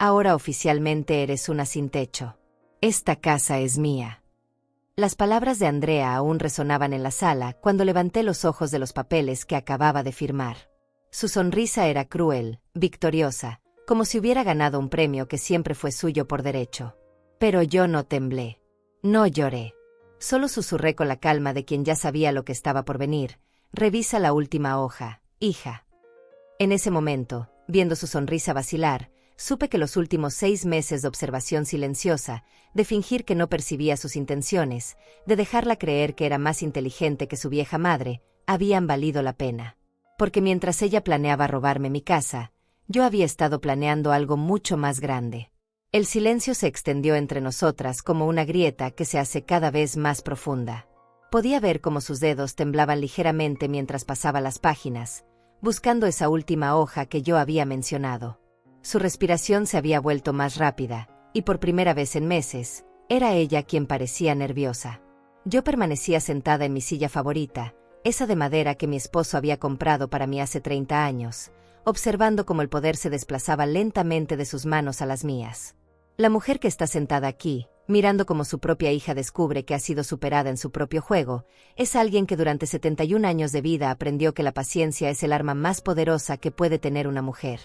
Ahora oficialmente eres una sin techo. Esta casa es mía. Las palabras de Andrea aún resonaban en la sala cuando levanté los ojos de los papeles que acababa de firmar. Su sonrisa era cruel, victoriosa, como si hubiera ganado un premio que siempre fue suyo por derecho. Pero yo no temblé. No lloré. Solo susurré con la calma de quien ya sabía lo que estaba por venir. Revisa la última hoja, hija. En ese momento, viendo su sonrisa vacilar, supe que los últimos 6 meses de observación silenciosa, de fingir que no percibía sus intenciones, de dejarla creer que era más inteligente que su vieja madre, habían valido la pena. Porque mientras ella planeaba robarme mi casa, yo había estado planeando algo mucho más grande. El silencio se extendió entre nosotras como una grieta que se hace cada vez más profunda. Podía ver cómo sus dedos temblaban ligeramente mientras pasaba las páginas, buscando esa última hoja que yo había mencionado. Su respiración se había vuelto más rápida, y por primera vez en meses, era ella quien parecía nerviosa. Yo permanecía sentada en mi silla favorita, esa de madera que mi esposo había comprado para mí hace 30 años, observando cómo el poder se desplazaba lentamente de sus manos a las mías. La mujer que está sentada aquí, mirando cómo su propia hija descubre que ha sido superada en su propio juego, es alguien que durante 71 años de vida aprendió que la paciencia es el arma más poderosa que puede tener una mujer.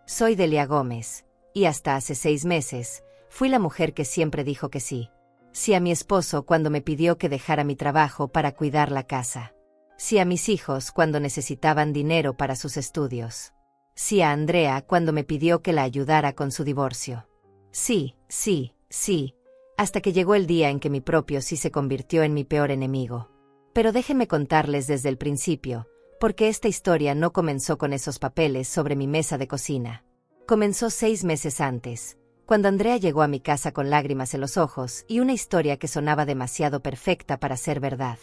Soy Delia Gómez, y hasta hace 6 meses, fui la mujer que siempre dijo que sí. Sí a mi esposo cuando me pidió que dejara mi trabajo para cuidar la casa. Sí a mis hijos cuando necesitaban dinero para sus estudios. Sí a Andrea cuando me pidió que la ayudara con su divorcio. Sí, sí, sí, hasta que llegó el día en que mi propio sí se convirtió en mi peor enemigo. Pero déjenme contarles desde el principio, porque esta historia no comenzó con esos papeles sobre mi mesa de cocina. Comenzó 6 meses antes, cuando Andrea llegó a mi casa con lágrimas en los ojos y una historia que sonaba demasiado perfecta para ser verdad.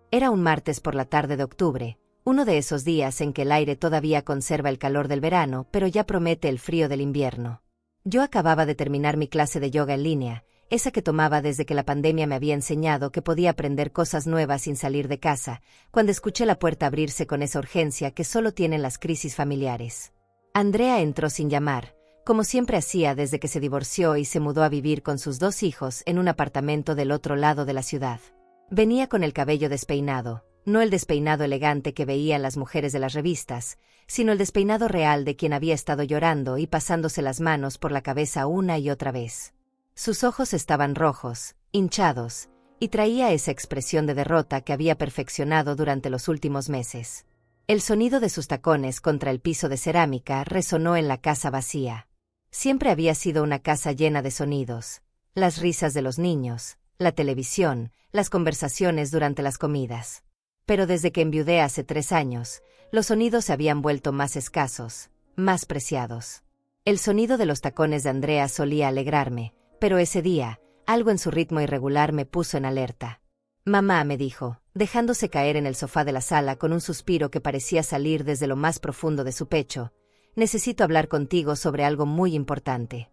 Era un martes por la tarde de octubre, uno de esos días en que el aire todavía conserva el calor del verano, pero ya promete el frío del invierno. Yo acababa de terminar mi clase de yoga en línea, esa que tomaba desde que la pandemia me había enseñado que podía aprender cosas nuevas sin salir de casa, cuando escuché la puerta abrirse con esa urgencia que solo tienen las crisis familiares. Andrea entró sin llamar, como siempre hacía desde que se divorció y se mudó a vivir con sus 2 hijos en un apartamento del otro lado de la ciudad. Venía con el cabello despeinado, no el despeinado elegante que veían las mujeres de las revistas, sino el despeinado real de quien había estado llorando y pasándose las manos por la cabeza una y otra vez. Sus ojos estaban rojos, hinchados, y traía esa expresión de derrota que había perfeccionado durante los últimos meses. El sonido de sus tacones contra el piso de cerámica resonó en la casa vacía. Siempre había sido una casa llena de sonidos, las risas de los niños, la televisión, las conversaciones durante las comidas. Pero desde que enviudé hace 3 años, los sonidos se habían vuelto más escasos, más preciados. El sonido de los tacones de Andrea solía alegrarme, pero ese día, algo en su ritmo irregular me puso en alerta. Mamá, me dijo, dejándose caer en el sofá de la sala con un suspiro que parecía salir desde lo más profundo de su pecho, necesito hablar contigo sobre algo muy importante.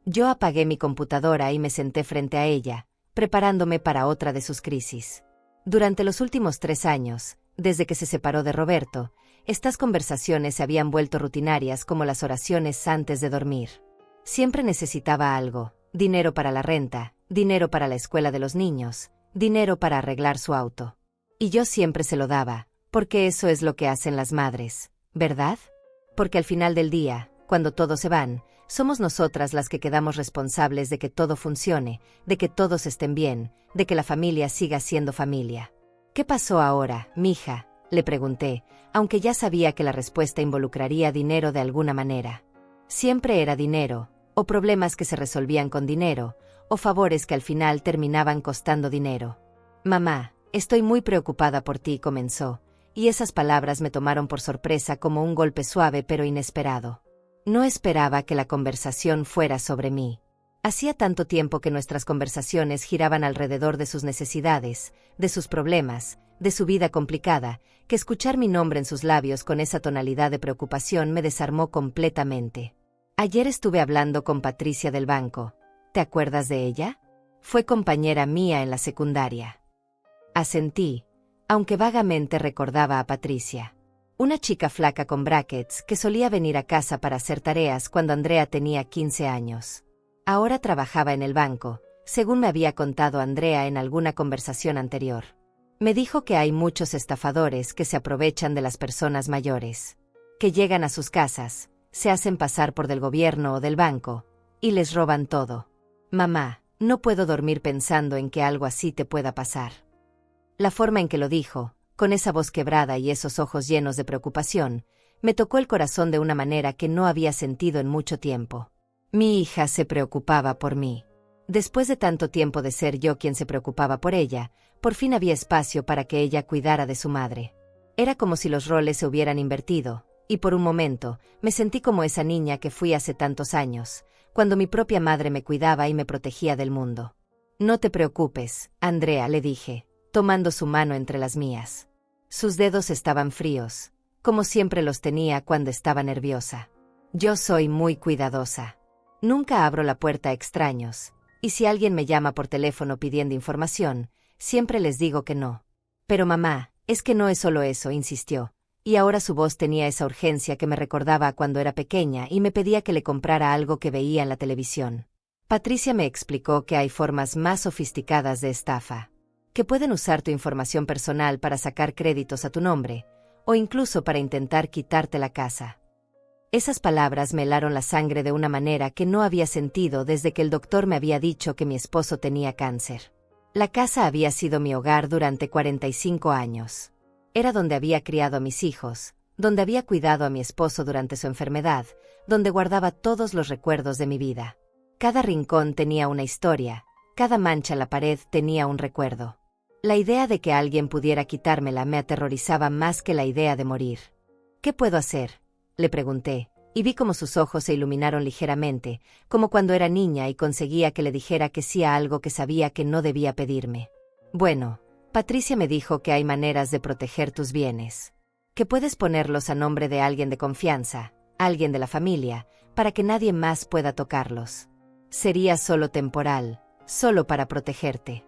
Yo apagué mi computadora y me senté frente a ella, preparándome para otra de sus crisis. Durante los últimos 3 años, desde que se separó de Roberto, estas conversaciones se habían vuelto rutinarias como las oraciones antes de dormir. Siempre necesitaba algo: dinero para la renta, dinero para la escuela de los niños, dinero para arreglar su auto. Y yo siempre se lo daba, porque eso es lo que hacen las madres, ¿verdad? Porque al final del día, cuando todos se van, somos nosotras las que quedamos responsables de que todo funcione, de que todos estén bien, de que la familia siga siendo familia. ¿Qué pasó ahora, mija?, le pregunté, aunque ya sabía que la respuesta involucraría dinero de alguna manera. Siempre era dinero, o problemas que se resolvían con dinero, o favores que al final terminaban costando dinero. Mamá, estoy muy preocupada por ti, comenzó, y esas palabras me tomaron por sorpresa como un golpe suave pero inesperado. No esperaba que la conversación fuera sobre mí. Hacía tanto tiempo que nuestras conversaciones giraban alrededor de sus necesidades, de sus problemas, de su vida complicada, que escuchar mi nombre en sus labios con esa tonalidad de preocupación me desarmó completamente. Ayer estuve hablando con Patricia del banco. ¿Te acuerdas de ella? Fue compañera mía en la secundaria. Asentí, aunque vagamente recordaba a Patricia. Una chica flaca con brackets que solía venir a casa para hacer tareas cuando Andrea tenía 15 años. Ahora trabajaba en el banco, según me había contado Andrea en alguna conversación anterior. Me dijo que hay muchos estafadores que se aprovechan de las personas mayores, que llegan a sus casas, se hacen pasar por del gobierno o del banco, y les roban todo. Mamá, no puedo dormir pensando en que algo así te pueda pasar. La forma en que lo dijo, con esa voz quebrada y esos ojos llenos de preocupación, me tocó el corazón de una manera que no había sentido en mucho tiempo. Mi hija se preocupaba por mí. Después de tanto tiempo de ser yo quien se preocupaba por ella, por fin había espacio para que ella cuidara de su madre. Era como si los roles se hubieran invertido, y por un momento, me sentí como esa niña que fui hace tantos años, cuando mi propia madre me cuidaba y me protegía del mundo. No te preocupes, Andrea, le dije, tomando su mano entre las mías. Sus dedos estaban fríos, como siempre los tenía cuando estaba nerviosa. Yo soy muy cuidadosa. Nunca abro la puerta a extraños, y si alguien me llama por teléfono pidiendo información, siempre les digo que no. Pero mamá, es que no es solo eso, insistió, y ahora su voz tenía esa urgencia que me recordaba a cuando era pequeña y me pedía que le comprara algo que veía en la televisión. Patricia me explicó que hay formas más sofisticadas de estafa, que pueden usar tu información personal para sacar créditos a tu nombre, o incluso para intentar quitarte la casa. Esas palabras me helaron la sangre de una manera que no había sentido desde que el doctor me había dicho que mi esposo tenía cáncer. La casa había sido mi hogar durante 45 años. Era donde había criado a mis hijos, donde había cuidado a mi esposo durante su enfermedad, donde guardaba todos los recuerdos de mi vida. Cada rincón tenía una historia, cada mancha en la pared tenía un recuerdo. La idea de que alguien pudiera quitármela me aterrorizaba más que la idea de morir. ¿Qué puedo hacer?, le pregunté, y vi como sus ojos se iluminaron ligeramente, como cuando era niña y conseguía que le dijera que sí a algo que sabía que no debía pedirme. Bueno, Patricia me dijo que hay maneras de proteger tus bienes, que puedes ponerlos a nombre de alguien de confianza, alguien de la familia, para que nadie más pueda tocarlos. Sería solo temporal, solo para protegerte.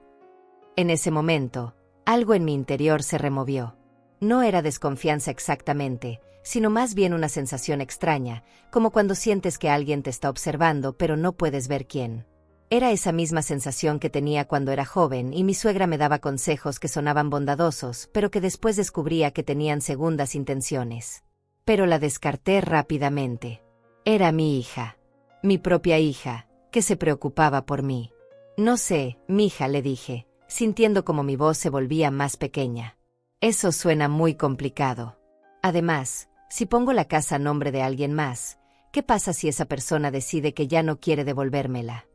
En ese momento, algo en mi interior se removió. No era desconfianza exactamente, sino más bien una sensación extraña, como cuando sientes que alguien te está observando pero no puedes ver quién. Era esa misma sensación que tenía cuando era joven y mi suegra me daba consejos que sonaban bondadosos, pero que después descubría que tenían segundas intenciones. Pero la descarté rápidamente. Era mi hija, mi propia hija, que se preocupaba por mí. No sé, mija, le dije, sintiendo como mi voz se volvía más pequeña. Eso suena muy complicado. Además, si pongo la casa a nombre de alguien más, ¿qué pasa si esa persona decide que ya no quiere devolvérmela?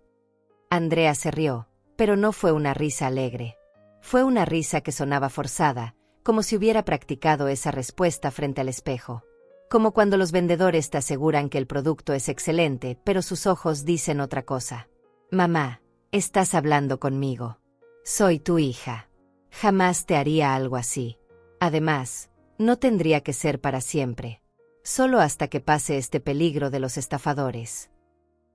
Andrea se rió, pero no fue una risa alegre. Fue una risa que sonaba forzada, como si hubiera practicado esa respuesta frente al espejo. Como cuando los vendedores te aseguran que el producto es excelente, pero sus ojos dicen otra cosa. Mamá, estás hablando conmigo. Soy tu hija. Jamás te haría algo así. Además, no tendría que ser para siempre. Solo hasta que pase este peligro de los estafadores.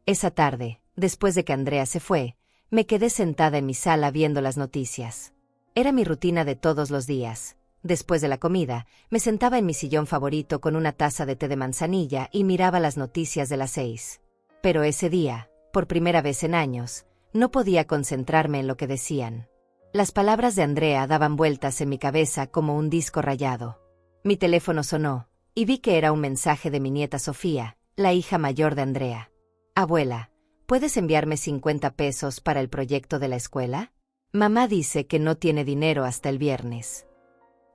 Esa tarde, después de que Andrea se fue, me quedé sentada en mi sala viendo las noticias. Era mi rutina de todos los días. Después de la comida, me sentaba en mi sillón favorito con una taza de té de manzanilla y miraba las noticias de las 6. Pero ese día, por primera vez en años, no podía concentrarme en lo que decían. Las palabras de Andrea daban vueltas en mi cabeza como un disco rayado. Mi teléfono sonó, y vi que era un mensaje de mi nieta Sofía, la hija mayor de Andrea. Abuela, ¿puedes enviarme 50 pesos para el proyecto de la escuela? Mamá dice que no tiene dinero hasta el viernes.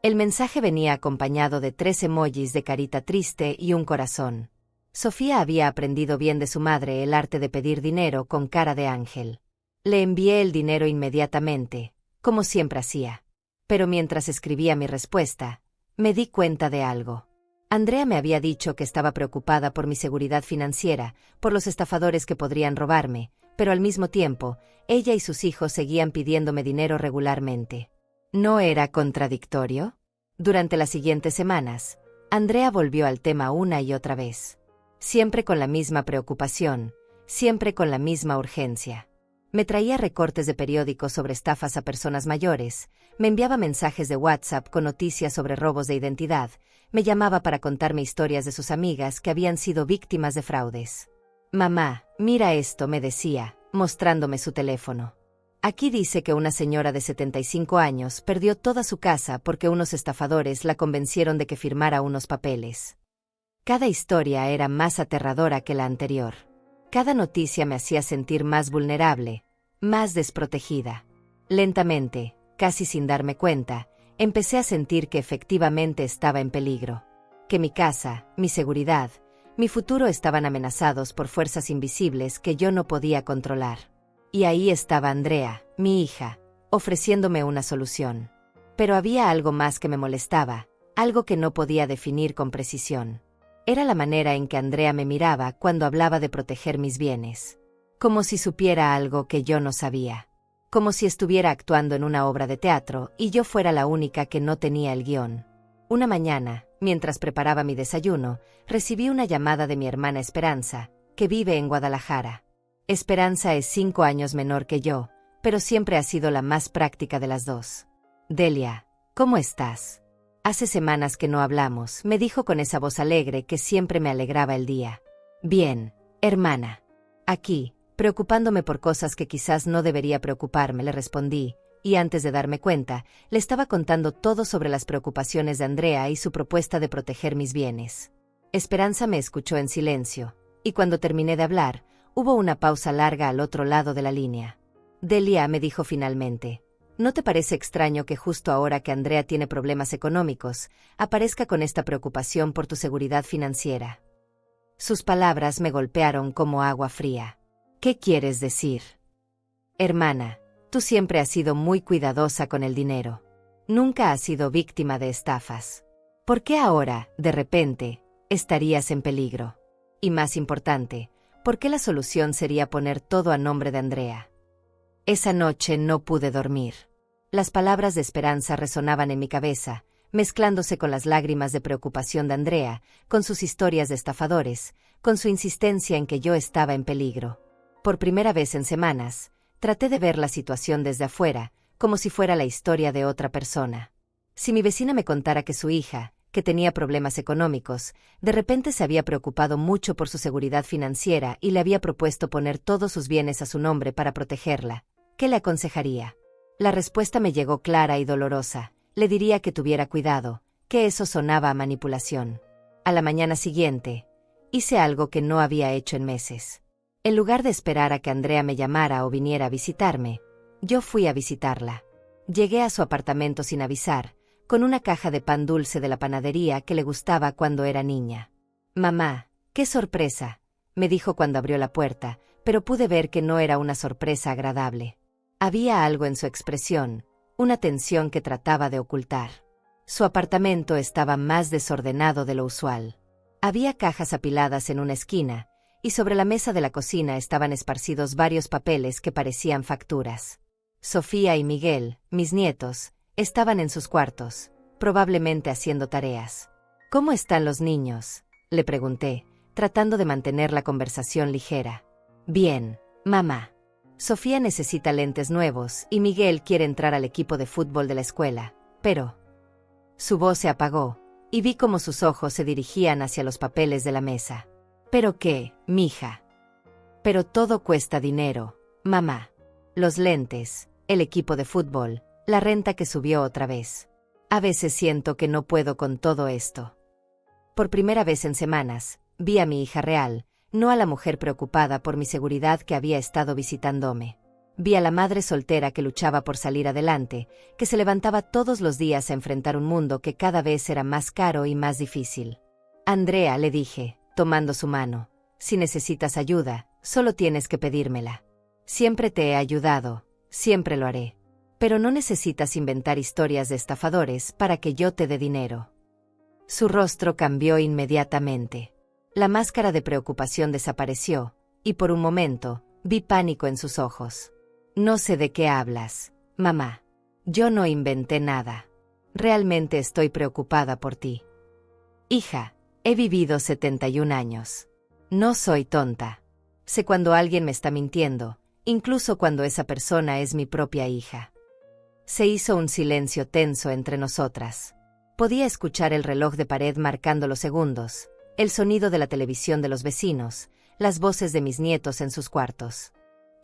El mensaje venía acompañado de 3 emojis de carita triste y un corazón. Sofía había aprendido bien de su madre el arte de pedir dinero con cara de ángel. Le envié el dinero inmediatamente, como siempre hacía. Pero mientras escribía mi respuesta, me di cuenta de algo. Andrea me había dicho que estaba preocupada por mi seguridad financiera, por los estafadores que podrían robarme, pero al mismo tiempo, ella y sus hijos seguían pidiéndome dinero regularmente. ¿No era contradictorio? Durante las siguientes semanas, Andrea volvió al tema una y otra vez. Siempre con la misma preocupación, siempre con la misma urgencia. Me traía recortes de periódicos sobre estafas a personas mayores, Me enviaba mensajes de WhatsApp con noticias sobre robos de identidad, me llamaba para contarme historias de sus amigas que habían sido víctimas de fraudes. Mamá, mira esto, me decía, mostrándome su teléfono. Aquí dice que una señora de 75 años perdió toda su casa porque unos estafadores la convencieron de que firmara unos papeles. Cada historia era más aterradora que la anterior. Cada noticia me hacía sentir más vulnerable, más desprotegida. Lentamente, casi sin darme cuenta, empecé a sentir que efectivamente estaba en peligro. Que mi casa, mi seguridad, mi futuro estaban amenazados por fuerzas invisibles que yo no podía controlar. Y ahí estaba Andrea, mi hija, ofreciéndome una solución. Pero había algo más que me molestaba, algo que no podía definir con precisión. Era la manera en que Andrea me miraba cuando hablaba de proteger mis bienes. Como si supiera algo que yo no sabía. Como si estuviera actuando en una obra de teatro y yo fuera la única que no tenía el guión. Una mañana, mientras preparaba mi desayuno, recibí una llamada de mi hermana Esperanza, que vive en Guadalajara. Esperanza es 5 años menor que yo, pero siempre ha sido la más práctica de las dos. Delia, ¿cómo estás? Hace semanas que no hablamos, me dijo con esa voz alegre que siempre me alegraba el día. Bien, hermana. Aquí, preocupándome por cosas que quizás no debería preocuparme, le respondí, y antes de darme cuenta, le estaba contando todo sobre las preocupaciones de Andrea y su propuesta de proteger mis bienes. Esperanza me escuchó en silencio, y cuando terminé de hablar, hubo una pausa larga al otro lado de la línea. Delia, me dijo finalmente, ¿no te parece extraño que justo ahora que Andrea tiene problemas económicos, aparezca con esta preocupación por tu seguridad financiera? Sus palabras me golpearon como agua fría. ¿Qué quieres decir? Hermana, tú siempre has sido muy cuidadosa con el dinero. Nunca has sido víctima de estafas. ¿Por qué ahora, de repente, estarías en peligro? Y más importante, ¿por qué la solución sería poner todo a nombre de Andrea? Esa noche no pude dormir. Las palabras de Esperanza resonaban en mi cabeza, mezclándose con las lágrimas de preocupación de Andrea, con sus historias de estafadores, con su insistencia en que yo estaba en peligro. Por primera vez en semanas, traté de ver la situación desde afuera, como si fuera la historia de otra persona. Si mi vecina me contara que su hija, que tenía problemas económicos, de repente se había preocupado mucho por su seguridad financiera y le había propuesto poner todos sus bienes a su nombre para protegerla, ¿qué le aconsejaría? La respuesta me llegó clara y dolorosa. Le diría que tuviera cuidado, que eso sonaba a manipulación. A la mañana siguiente, hice algo que no había hecho en meses. En lugar de esperar a que Andrea me llamara o viniera a visitarme, yo fui a visitarla. Llegué a su apartamento sin avisar, con una caja de pan dulce de la panadería que le gustaba cuando era niña. «Mamá, qué sorpresa», me dijo cuando abrió la puerta, pero pude ver que no era una sorpresa agradable. Había algo en su expresión, una tensión que trataba de ocultar. Su apartamento estaba más desordenado de lo usual. Había cajas apiladas en una esquina, y sobre la mesa de la cocina estaban esparcidos varios papeles que parecían facturas. Sofía y Miguel, mis nietos, estaban en sus cuartos, probablemente haciendo tareas. «¿Cómo están los niños?», le pregunté, tratando de mantener la conversación ligera. «Bien, mamá. Sofía necesita lentes nuevos y Miguel quiere entrar al equipo de fútbol de la escuela, pero...». Su voz se apagó, y vi cómo sus ojos se dirigían hacia los papeles de la mesa. «¿Pero qué, mija?». «Pero todo cuesta dinero, mamá. Los lentes, el equipo de fútbol, la renta que subió otra vez. A veces siento que no puedo con todo esto». Por primera vez en semanas, vi a mi hija real, no a la mujer preocupada por mi seguridad que había estado visitándome. Vi a la madre soltera que luchaba por salir adelante, que se levantaba todos los días a enfrentar un mundo que cada vez era más caro y más difícil. «Andrea», le dije, tomando su mano, «si necesitas ayuda, solo tienes que pedírmela. Siempre te he ayudado, siempre lo haré. Pero no necesitas inventar historias de estafadores para que yo te dé dinero». Su rostro cambió inmediatamente. La máscara de preocupación desapareció, y por un momento, vi pánico en sus ojos. «No sé de qué hablas, mamá. Yo no inventé nada. Realmente estoy preocupada por ti. Hija, he vivido 71 años. No soy tonta. Sé cuando alguien me está mintiendo, incluso cuando esa persona es mi propia hija». Se hizo un silencio tenso entre nosotras. Podía escuchar el reloj de pared marcando los segundos, el sonido de la televisión de los vecinos, las voces de mis nietos en sus cuartos.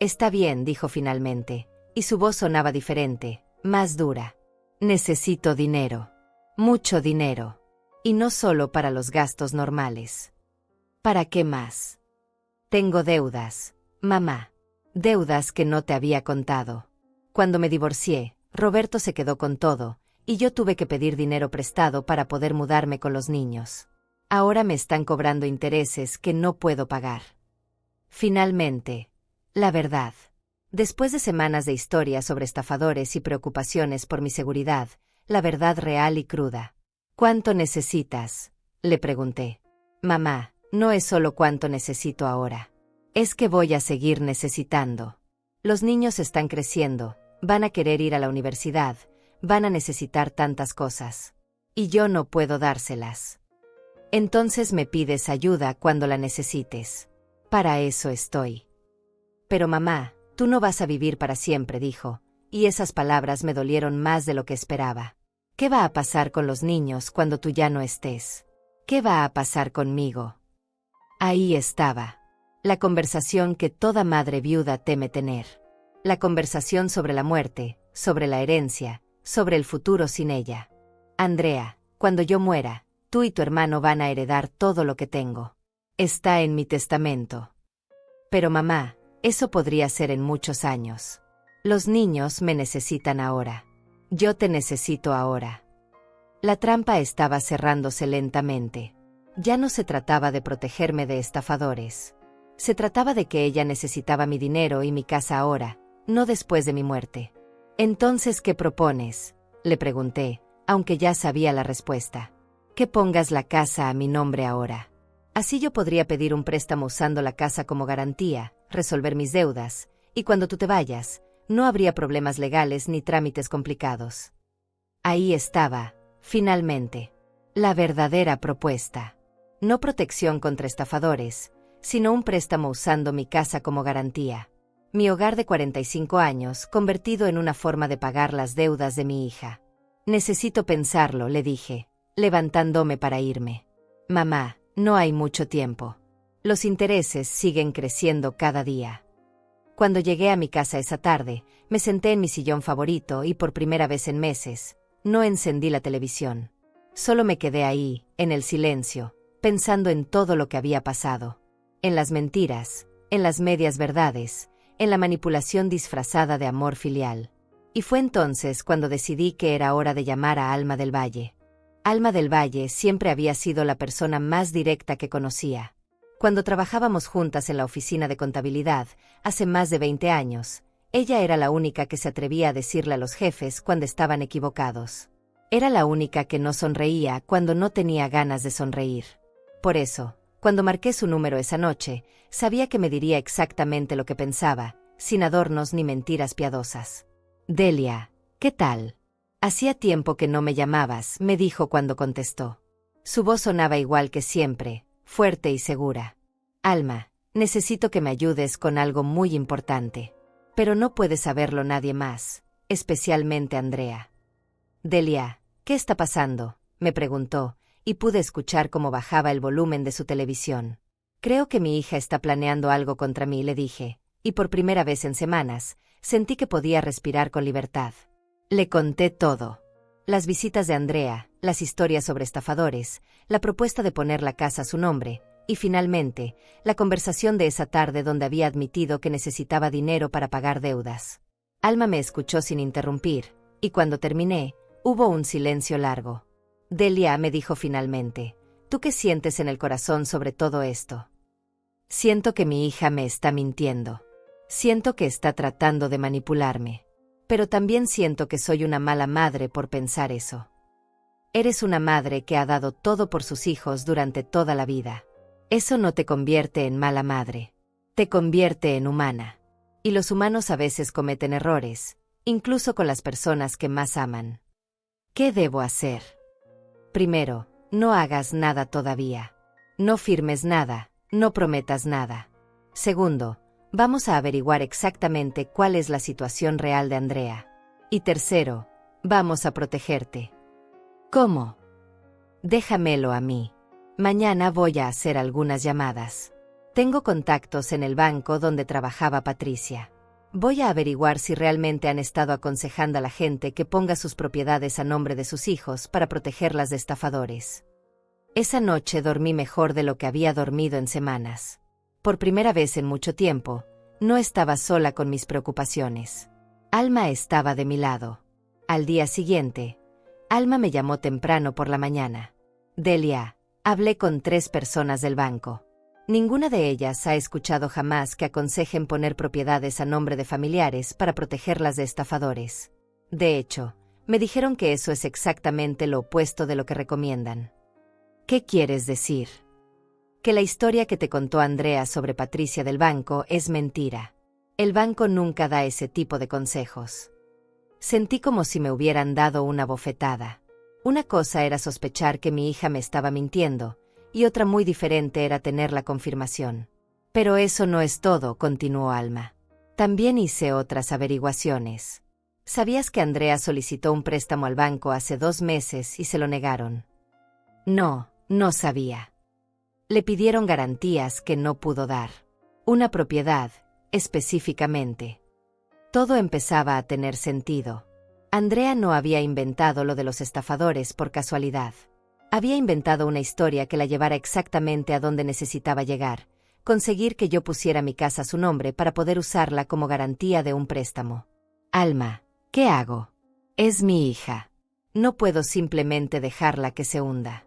Está bien, dijo finalmente, y su voz sonaba diferente, más dura. Necesito dinero. Mucho dinero. Y no solo para los gastos normales. ¿Para qué más? Tengo deudas, mamá. Deudas que no te había contado. Cuando me divorcié, Roberto se quedó con todo, y yo tuve que pedir dinero prestado para poder mudarme con los niños. Ahora me están cobrando intereses que no puedo pagar. Finalmente, la verdad. Después de semanas de historias sobre estafadores y preocupaciones por mi seguridad, la verdad real y cruda. ¿Cuánto necesitas?, le pregunté. Mamá, no es solo cuánto necesito ahora. Es que voy a seguir necesitando. Los niños están creciendo, van a querer ir a la universidad, van a necesitar tantas cosas. Y yo no puedo dárselas. Entonces me pides ayuda cuando la necesites. Para eso estoy. Pero mamá, tú no vas a vivir para siempre, dijo, y esas palabras me dolieron más de lo que esperaba. ¿Qué va a pasar con los niños cuando tú ya no estés? ¿Qué va a pasar conmigo? Ahí estaba. La conversación que toda madre viuda teme tener. La conversación sobre la muerte, sobre la herencia, sobre el futuro sin ella. Andrea, cuando yo muera, tú y tu hermano van a heredar todo lo que tengo. Está en mi testamento. Pero mamá, eso podría ser en muchos años. Los niños me necesitan ahora. Yo te necesito ahora. La trampa estaba cerrándose lentamente. Ya no se trataba de protegerme de estafadores. Se trataba de que ella necesitaba mi dinero y mi casa ahora, no después de mi muerte. Entonces, ¿qué propones?, le pregunté, aunque ya sabía la respuesta. Que pongas la casa a mi nombre ahora. Así yo podría pedir un préstamo usando la casa como garantía, resolver mis deudas, y cuando tú te vayas, no habría problemas legales ni trámites complicados. Ahí estaba, finalmente, la verdadera propuesta. No protección contra estafadores, sino un préstamo usando mi casa como garantía. Mi hogar de 45 años convertido en una forma de pagar las deudas de mi hija. Necesito pensarlo, le dije, levantándome para irme. Mamá, no hay mucho tiempo. Los intereses siguen creciendo cada día. Cuando llegué a mi casa esa tarde, me senté en mi sillón favorito y por primera vez en meses, no encendí la televisión. Solo me quedé ahí, en el silencio, pensando en todo lo que había pasado. En las mentiras, en las medias verdades, en la manipulación disfrazada de amor filial. Y fue entonces cuando decidí que era hora de llamar a Alma del Valle. Alma del Valle siempre había sido la persona más directa que conocía. Cuando trabajábamos juntas en la oficina de contabilidad, hace más de 20 años, ella era la única que se atrevía a decirle a los jefes cuando estaban equivocados. Era la única que no sonreía cuando no tenía ganas de sonreír. Por eso, cuando marqué su número esa noche, sabía que me diría exactamente lo que pensaba, sin adornos ni mentiras piadosas. Delia, ¿qué tal? Hacía tiempo que no me llamabas, me dijo cuando contestó. Su voz sonaba igual que siempre, fuerte y segura. Alma, necesito que me ayudes con algo muy importante. Pero no puede saberlo nadie más, especialmente Andrea. Delia, ¿qué está pasando?, me preguntó, y pude escuchar cómo bajaba el volumen de su televisión. Creo que mi hija está planeando algo contra mí, le dije, y por primera vez en semanas, sentí que podía respirar con libertad. Le conté todo. Las visitas de Andrea, las historias sobre estafadores, la propuesta de poner la casa a su nombre, y finalmente, la conversación de esa tarde donde había admitido que necesitaba dinero para pagar deudas. Alma me escuchó sin interrumpir, y cuando terminé, hubo un silencio largo. Delia, me dijo finalmente, ¿tú qué sientes en el corazón sobre todo esto? Siento que mi hija me está mintiendo. Siento que está tratando de manipularme. Pero también siento que soy una mala madre por pensar eso. Eres una madre que ha dado todo por sus hijos durante toda la vida. Eso no te convierte en mala madre. Te convierte en humana. Y los humanos a veces cometen errores, incluso con las personas que más aman. ¿Qué debo hacer? Primero, no hagas nada todavía. No firmes nada, no prometas nada. Segundo, vamos a averiguar exactamente cuál es la situación real de Andrea. Y tercero, vamos a protegerte. ¿Cómo? Déjamelo a mí. Mañana voy a hacer algunas llamadas. Tengo contactos en el banco donde trabajaba Patricia. Voy a averiguar si realmente han estado aconsejando a la gente que ponga sus propiedades a nombre de sus hijos para protegerlas de estafadores. Esa noche dormí mejor de lo que había dormido en semanas. Por primera vez en mucho tiempo, no estaba sola con mis preocupaciones. Alma estaba de mi lado. Al día siguiente, Alma me llamó temprano por la mañana. Delia, hablé con 3 personas del banco. Ninguna de ellas ha escuchado jamás que aconsejen poner propiedades a nombre de familiares para protegerlas de estafadores. De hecho, me dijeron que eso es exactamente lo opuesto de lo que recomiendan. ¿Qué quieres decir? Que la historia que te contó Andrea sobre Patricia del banco es mentira. El banco nunca da ese tipo de consejos. Sentí como si me hubieran dado una bofetada. Una cosa era sospechar que mi hija me estaba mintiendo, y otra muy diferente era tener la confirmación. Pero eso no es todo, continuó Alma. También hice otras averiguaciones. ¿Sabías que Andrea solicitó un préstamo al banco hace 2 meses y se lo negaron? No, no sabía. Le pidieron garantías que no pudo dar. Una propiedad, específicamente. Todo empezaba a tener sentido. Andrea no había inventado lo de los estafadores por casualidad. Había inventado una historia que la llevara exactamente a donde necesitaba llegar, conseguir que yo pusiera mi casa a su nombre para poder usarla como garantía de un préstamo. Alma, ¿qué hago? Es mi hija. No puedo simplemente dejarla que se hunda.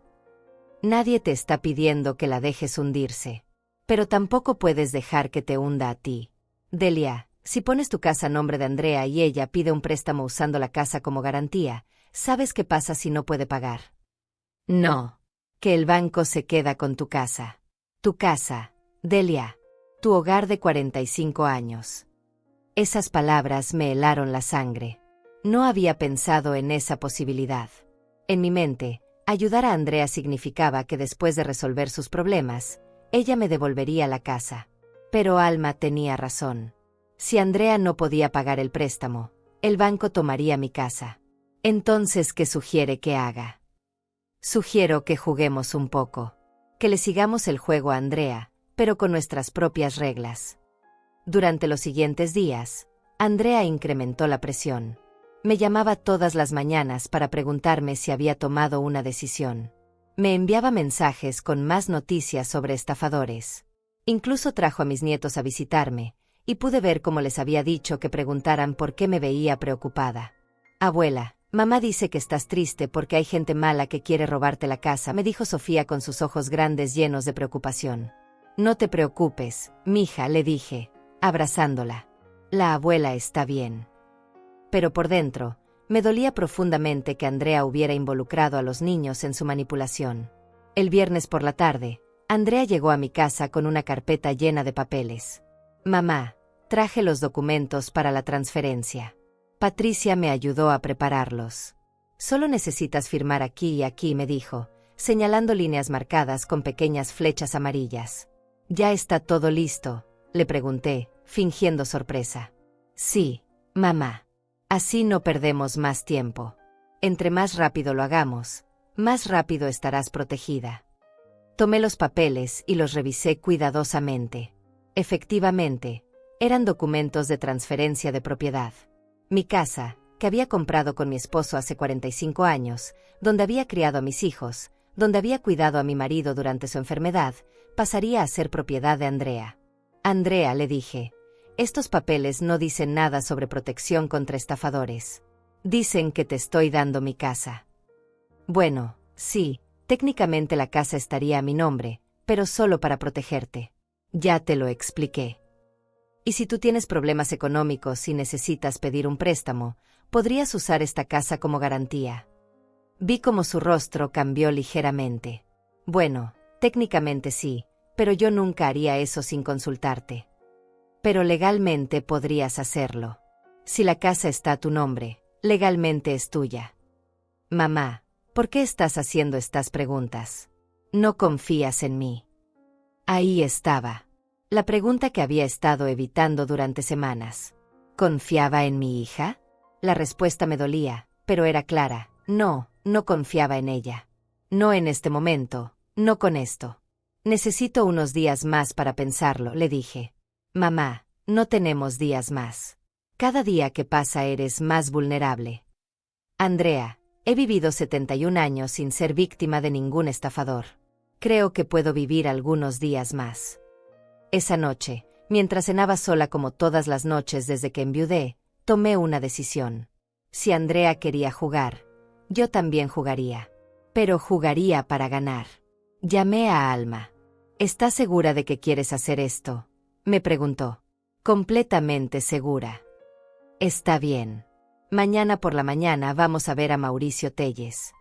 Nadie te está pidiendo que la dejes hundirse. Pero tampoco puedes dejar que te hunda a ti. Delia, si pones tu casa a nombre de Andrea y ella pide un préstamo usando la casa como garantía, ¿sabes qué pasa si no puede pagar? No. Que el banco se queda con tu casa. Tu casa, Delia. Tu hogar de 45 años. Esas palabras me helaron la sangre. No había pensado en esa posibilidad. En mi mente, ayudar a Andrea significaba que después de resolver sus problemas, ella me devolvería la casa. Pero Alma tenía razón. Si Andrea no podía pagar el préstamo, el banco tomaría mi casa. Entonces, ¿qué sugiere que haga? Sugiero que juguemos un poco. Que le sigamos el juego a Andrea, pero con nuestras propias reglas. Durante los siguientes días, Andrea incrementó la presión. Me llamaba todas las mañanas para preguntarme si había tomado una decisión. Me enviaba mensajes con más noticias sobre estafadores. Incluso trajo a mis nietos a visitarme, y pude ver cómo les había dicho que preguntaran por qué me veía preocupada. Abuela, mamá dice que estás triste porque hay gente mala que quiere robarte la casa, me dijo Sofía con sus ojos grandes llenos de preocupación. No te preocupes, mija, le dije, abrazándola. La abuela está bien. Pero por dentro, me dolía profundamente que Andrea hubiera involucrado a los niños en su manipulación. El viernes por la tarde, Andrea llegó a mi casa con una carpeta llena de papeles. Mamá, traje los documentos para la transferencia. Patricia me ayudó a prepararlos. Solo necesitas firmar aquí y aquí, me dijo, señalando líneas marcadas con pequeñas flechas amarillas. ¿Ya está todo listo?, le pregunté, fingiendo sorpresa. Sí, mamá. Así no perdemos más tiempo. Entre más rápido lo hagamos, más rápido estarás protegida. Tomé los papeles y los revisé cuidadosamente. Efectivamente, eran documentos de transferencia de propiedad. Mi casa, que había comprado con mi esposo hace 45 años, donde había criado a mis hijos, donde había cuidado a mi marido durante su enfermedad, pasaría a ser propiedad de Andrea. Andrea, le dije, estos papeles no dicen nada sobre protección contra estafadores. Dicen que te estoy dando mi casa. Bueno, sí, técnicamente la casa estaría a mi nombre, pero solo para protegerte. Ya te lo expliqué. Y si tú tienes problemas económicos y necesitas pedir un préstamo, podrías usar esta casa como garantía. Vi cómo su rostro cambió ligeramente. Bueno, técnicamente sí, pero yo nunca haría eso sin consultarte. Pero legalmente podrías hacerlo. Si la casa está a tu nombre, legalmente es tuya. Mamá, ¿por qué estás haciendo estas preguntas? ¿No confías en mí? Ahí estaba. La pregunta que había estado evitando durante semanas. ¿Confiaba en mi hija? La respuesta me dolía, pero era clara. No, no confiaba en ella. No en este momento, no con esto. Necesito unos días más para pensarlo, le dije. Mamá, no tenemos días más. Cada día que pasa eres más vulnerable. Andrea, he vivido 71 años sin ser víctima de ningún estafador. Creo que puedo vivir algunos días más. Esa noche, mientras cenaba sola como todas las noches desde que enviudé, tomé una decisión. Si Andrea quería jugar, yo también jugaría. Pero jugaría para ganar. Llamé a Alma. ¿Estás segura de que quieres hacer esto?, me preguntó. Completamente segura. Está bien. Mañana por la mañana vamos a ver a Mauricio Telles.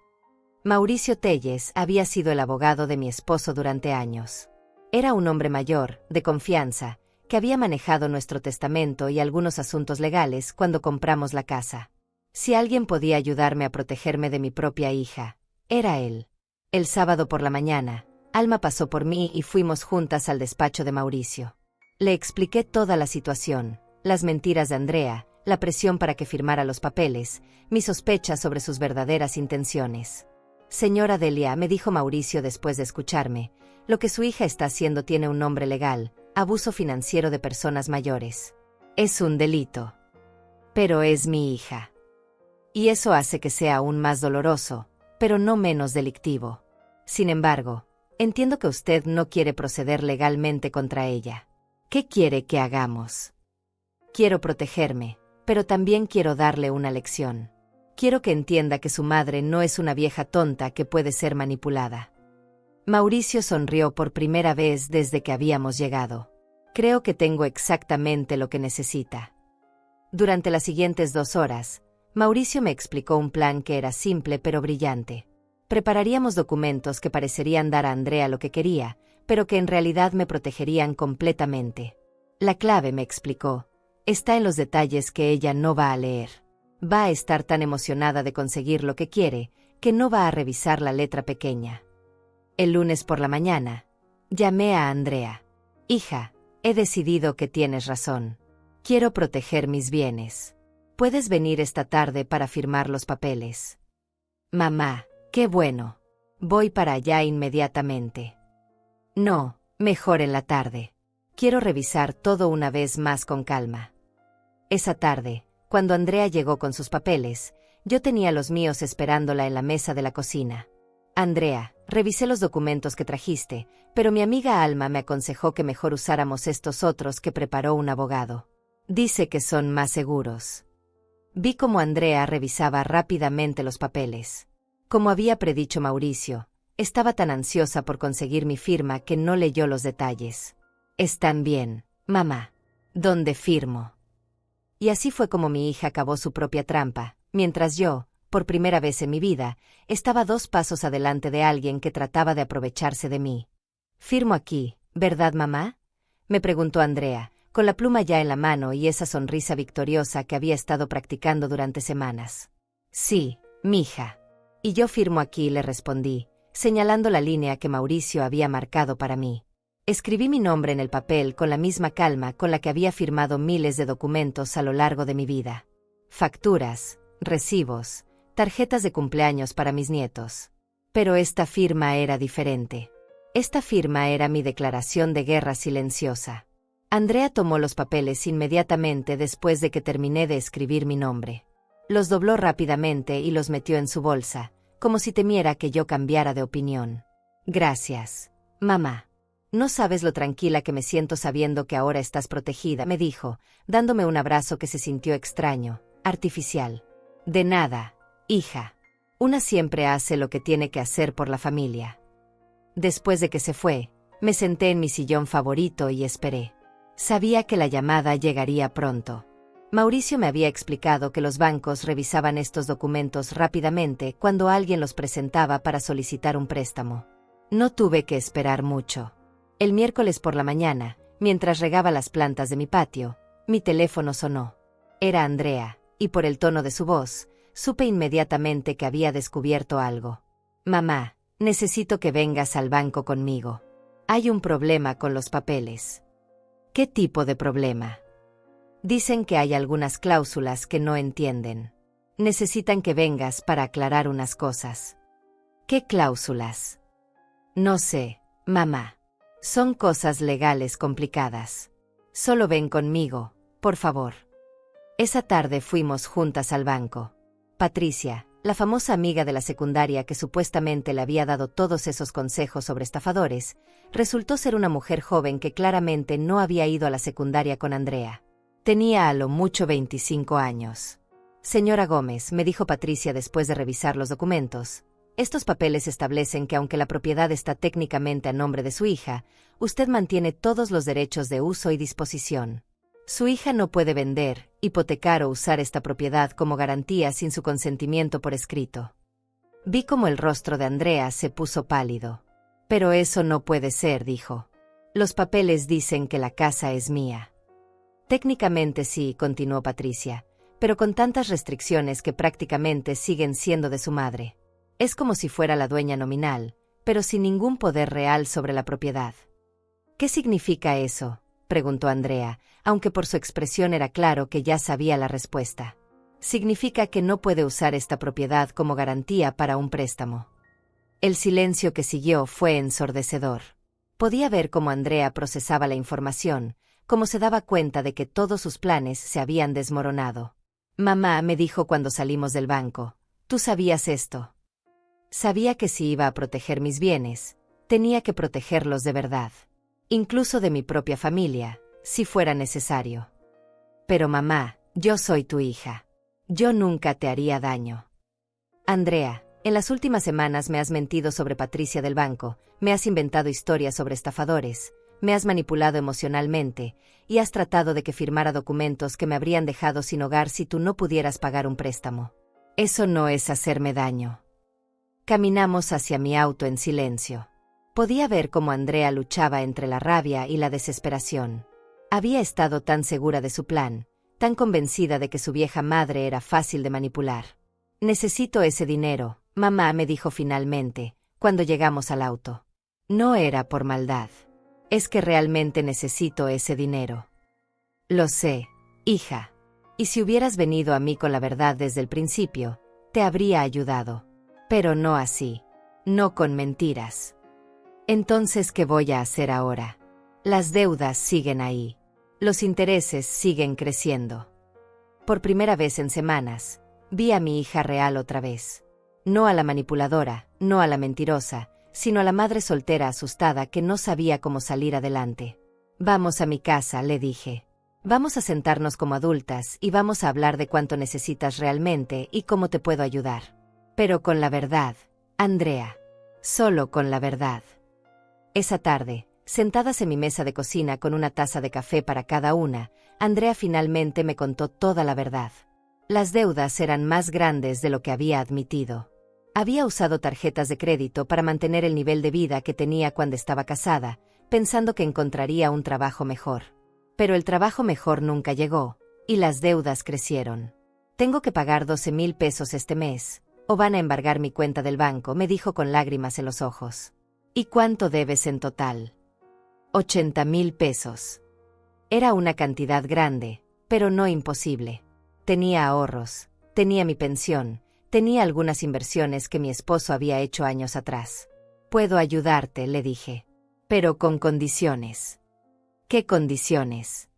Mauricio Telles había sido el abogado de mi esposo durante años. Era un hombre mayor, de confianza, que había manejado nuestro testamento y algunos asuntos legales cuando compramos la casa. Si alguien podía ayudarme a protegerme de mi propia hija, era él. El sábado por la mañana, Alma pasó por mí y fuimos juntas al despacho de Mauricio. Le expliqué toda la situación, las mentiras de Andrea, la presión para que firmara los papeles, mis sospechas sobre sus verdaderas intenciones. Señora Delia, me dijo Mauricio después de escucharme, lo que su hija está haciendo tiene un nombre legal: abuso financiero de personas mayores. Es un delito. Pero es mi hija. Y eso hace que sea aún más doloroso, pero no menos delictivo. Sin embargo, entiendo que usted no quiere proceder legalmente contra ella. ¿Qué quiere que hagamos? Quiero protegerme, pero también quiero darle una lección. Quiero que entienda que su madre no es una vieja tonta que puede ser manipulada. Mauricio sonrió por primera vez desde que habíamos llegado. Creo que tengo exactamente lo que necesita. Durante las siguientes 2 horas, Mauricio me explicó un plan que era simple pero brillante. Prepararíamos documentos que parecerían dar a Andrea lo que quería, pero que en realidad me protegerían completamente. La clave, me explicó, está en los detalles que ella no va a leer. Va a estar tan emocionada de conseguir lo que quiere, que no va a revisar la letra pequeña. El lunes por la mañana, llamé a Andrea. Hija, he decidido que tienes razón. Quiero proteger mis bienes. ¿Puedes venir esta tarde para firmar los papeles? Mamá, qué bueno. Voy para allá inmediatamente. No, mejor en la tarde. Quiero revisar todo una vez más con calma. Esa tarde, cuando Andrea llegó con sus papeles, yo tenía los míos esperándola en la mesa de la cocina. Andrea, revisé los documentos que trajiste, pero mi amiga Alma me aconsejó que mejor usáramos estos otros que preparó un abogado. Dice que son más seguros. Vi cómo Andrea revisaba rápidamente los papeles. Como había predicho Mauricio, estaba tan ansiosa por conseguir mi firma que no leyó los detalles. Están bien, mamá. ¿Dónde firmo? Y así fue como mi hija acabó su propia trampa, mientras yo, por primera vez en mi vida, estaba 2 pasos adelante de alguien que trataba de aprovecharse de mí. Firmo aquí, ¿verdad, mamá?, me preguntó Andrea, con la pluma ya en la mano y esa sonrisa victoriosa que había estado practicando durante semanas. Sí, mija. Y yo firmo aquí, le respondí, señalando la línea que Mauricio había marcado para mí. Escribí mi nombre en el papel con la misma calma con la que había firmado miles de documentos a lo largo de mi vida. Facturas, recibos, tarjetas de cumpleaños para mis nietos. Pero esta firma era diferente. Esta firma era mi declaración de guerra silenciosa. Andrea tomó los papeles inmediatamente después de que terminé de escribir mi nombre. Los dobló rápidamente y los metió en su bolsa, como si temiera que yo cambiara de opinión. Gracias, mamá. No sabes lo tranquila que me siento sabiendo que ahora estás protegida, me dijo, dándome un abrazo que se sintió extraño, artificial. De nada, hija. Una siempre hace lo que tiene que hacer por la familia. Después de que se fue, me senté en mi sillón favorito y esperé. Sabía que la llamada llegaría pronto. Mauricio me había explicado que los bancos revisaban estos documentos rápidamente cuando alguien los presentaba para solicitar un préstamo. No tuve que esperar mucho. El miércoles por la mañana, mientras regaba las plantas de mi patio, mi teléfono sonó. Era Andrea, y por el tono de su voz, supe inmediatamente que había descubierto algo. Mamá, necesito que vengas al banco conmigo. Hay un problema con los papeles. ¿Qué tipo de problema? Dicen que hay algunas cláusulas que no entienden. Necesitan que vengas para aclarar unas cosas. ¿Qué cláusulas? No sé, mamá. Son cosas legales complicadas. Solo ven conmigo, por favor. Esa tarde fuimos juntas al banco. Patricia, la famosa amiga de la secundaria que supuestamente le había dado todos esos consejos sobre estafadores, resultó ser una mujer joven que claramente no había ido a la secundaria con Andrea. Tenía a lo mucho 25 años. Señora Gómez, me dijo Patricia después de revisar los documentos, estos papeles establecen que aunque la propiedad está técnicamente a nombre de su hija, usted mantiene todos los derechos de uso y disposición. Su hija no puede vender, hipotecar o usar esta propiedad como garantía sin su consentimiento por escrito. Vi como el rostro de Andrea se puso pálido. Pero eso no puede ser, dijo. Los papeles dicen que la casa es mía. Técnicamente sí, continuó Patricia, pero con tantas restricciones que prácticamente siguen siendo de su madre. Es como si fuera la dueña nominal, pero sin ningún poder real sobre la propiedad. ¿Qué significa eso?, preguntó Andrea, aunque por su expresión era claro que ya sabía la respuesta. Significa que no puede usar esta propiedad como garantía para un préstamo. El silencio que siguió fue ensordecedor. Podía ver cómo Andrea procesaba la información, cómo se daba cuenta de que todos sus planes se habían desmoronado. Mamá me dijo cuando salimos del banco, ¿tú sabías esto? Sabía que si iba a proteger mis bienes, tenía que protegerlos de verdad. Incluso de mi propia familia, si fuera necesario. Pero mamá, yo soy tu hija. Yo nunca te haría daño. Andrea, en las últimas semanas me has mentido sobre Patricia del banco, me has inventado historias sobre estafadores, me has manipulado emocionalmente, y has tratado de que firmara documentos que me habrían dejado sin hogar si tú no pudieras pagar un préstamo. Eso no es hacerme daño. Caminamos hacia mi auto en silencio. Podía ver cómo Andrea luchaba entre la rabia y la desesperación. Había estado tan segura de su plan, tan convencida de que su vieja madre era fácil de manipular. Necesito ese dinero, mamá me dijo finalmente, cuando llegamos al auto. No era por maldad. Es que realmente necesito ese dinero. Lo sé, hija. Y si hubieras venido a mí con la verdad desde el principio, te habría ayudado. Pero no así. No con mentiras. Entonces, ¿qué voy a hacer ahora? Las deudas siguen ahí. Los intereses siguen creciendo. Por primera vez en semanas, vi a mi hija real otra vez. No a la manipuladora, no a la mentirosa, sino a la madre soltera asustada que no sabía cómo salir adelante. Vamos a mi casa, le dije. Vamos a sentarnos como adultas y vamos a hablar de cuánto necesitas realmente y cómo te puedo ayudar. Pero con la verdad, Andrea. Solo con la verdad. Esa tarde, sentadas en mi mesa de cocina con una taza de café para cada una, Andrea finalmente me contó toda la verdad. Las deudas eran más grandes de lo que había admitido. Había usado tarjetas de crédito para mantener el nivel de vida que tenía cuando estaba casada, pensando que encontraría un trabajo mejor. Pero el trabajo mejor nunca llegó, y las deudas crecieron. Tengo que pagar 12,000 pesos este mes, o van a embargar mi cuenta del banco, me dijo con lágrimas en los ojos. ¿Y cuánto debes en total? 80,000 pesos. Era una cantidad grande, pero no imposible. Tenía ahorros, tenía mi pensión, tenía algunas inversiones que mi esposo había hecho años atrás. Puedo ayudarte, le dije. Pero con condiciones. ¿Qué condiciones?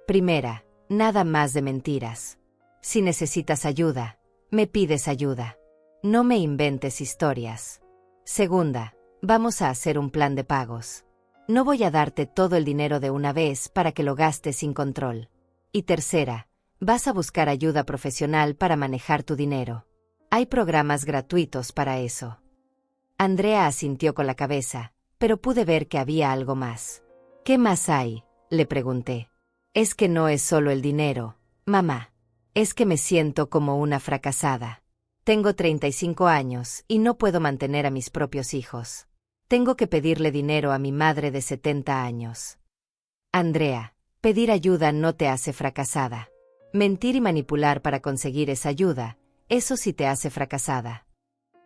Primera, nada más de mentiras. Si necesitas ayuda, me pides ayuda. No me inventes historias. Segunda, vamos a hacer un plan de pagos. No voy a darte todo el dinero de una vez para que lo gastes sin control. Y tercera, vas a buscar ayuda profesional para manejar tu dinero. Hay programas gratuitos para eso. Andrea asintió con la cabeza, pero pude ver que había algo más. ¿Qué más hay?, le pregunté. Es que no es solo el dinero, mamá. Es que me siento como una fracasada. Tengo 35 años y no puedo mantener a mis propios hijos. Tengo que pedirle dinero a mi madre de 70 años. Andrea, pedir ayuda no te hace fracasada. Mentir y manipular para conseguir esa ayuda, eso sí te hace fracasada.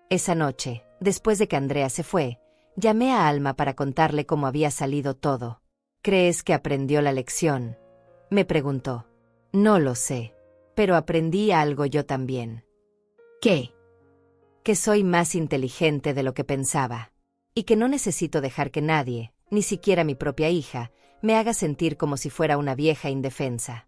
Esa noche, después de que Andrea se fue, llamé a Alma para contarle cómo había salido todo. ¿Crees que aprendió la lección?, me preguntó. No lo sé. Pero aprendí algo yo también. ¿Qué? Que soy más inteligente de lo que pensaba. Y que no necesito dejar que nadie, ni siquiera mi propia hija, me haga sentir como si fuera una vieja indefensa.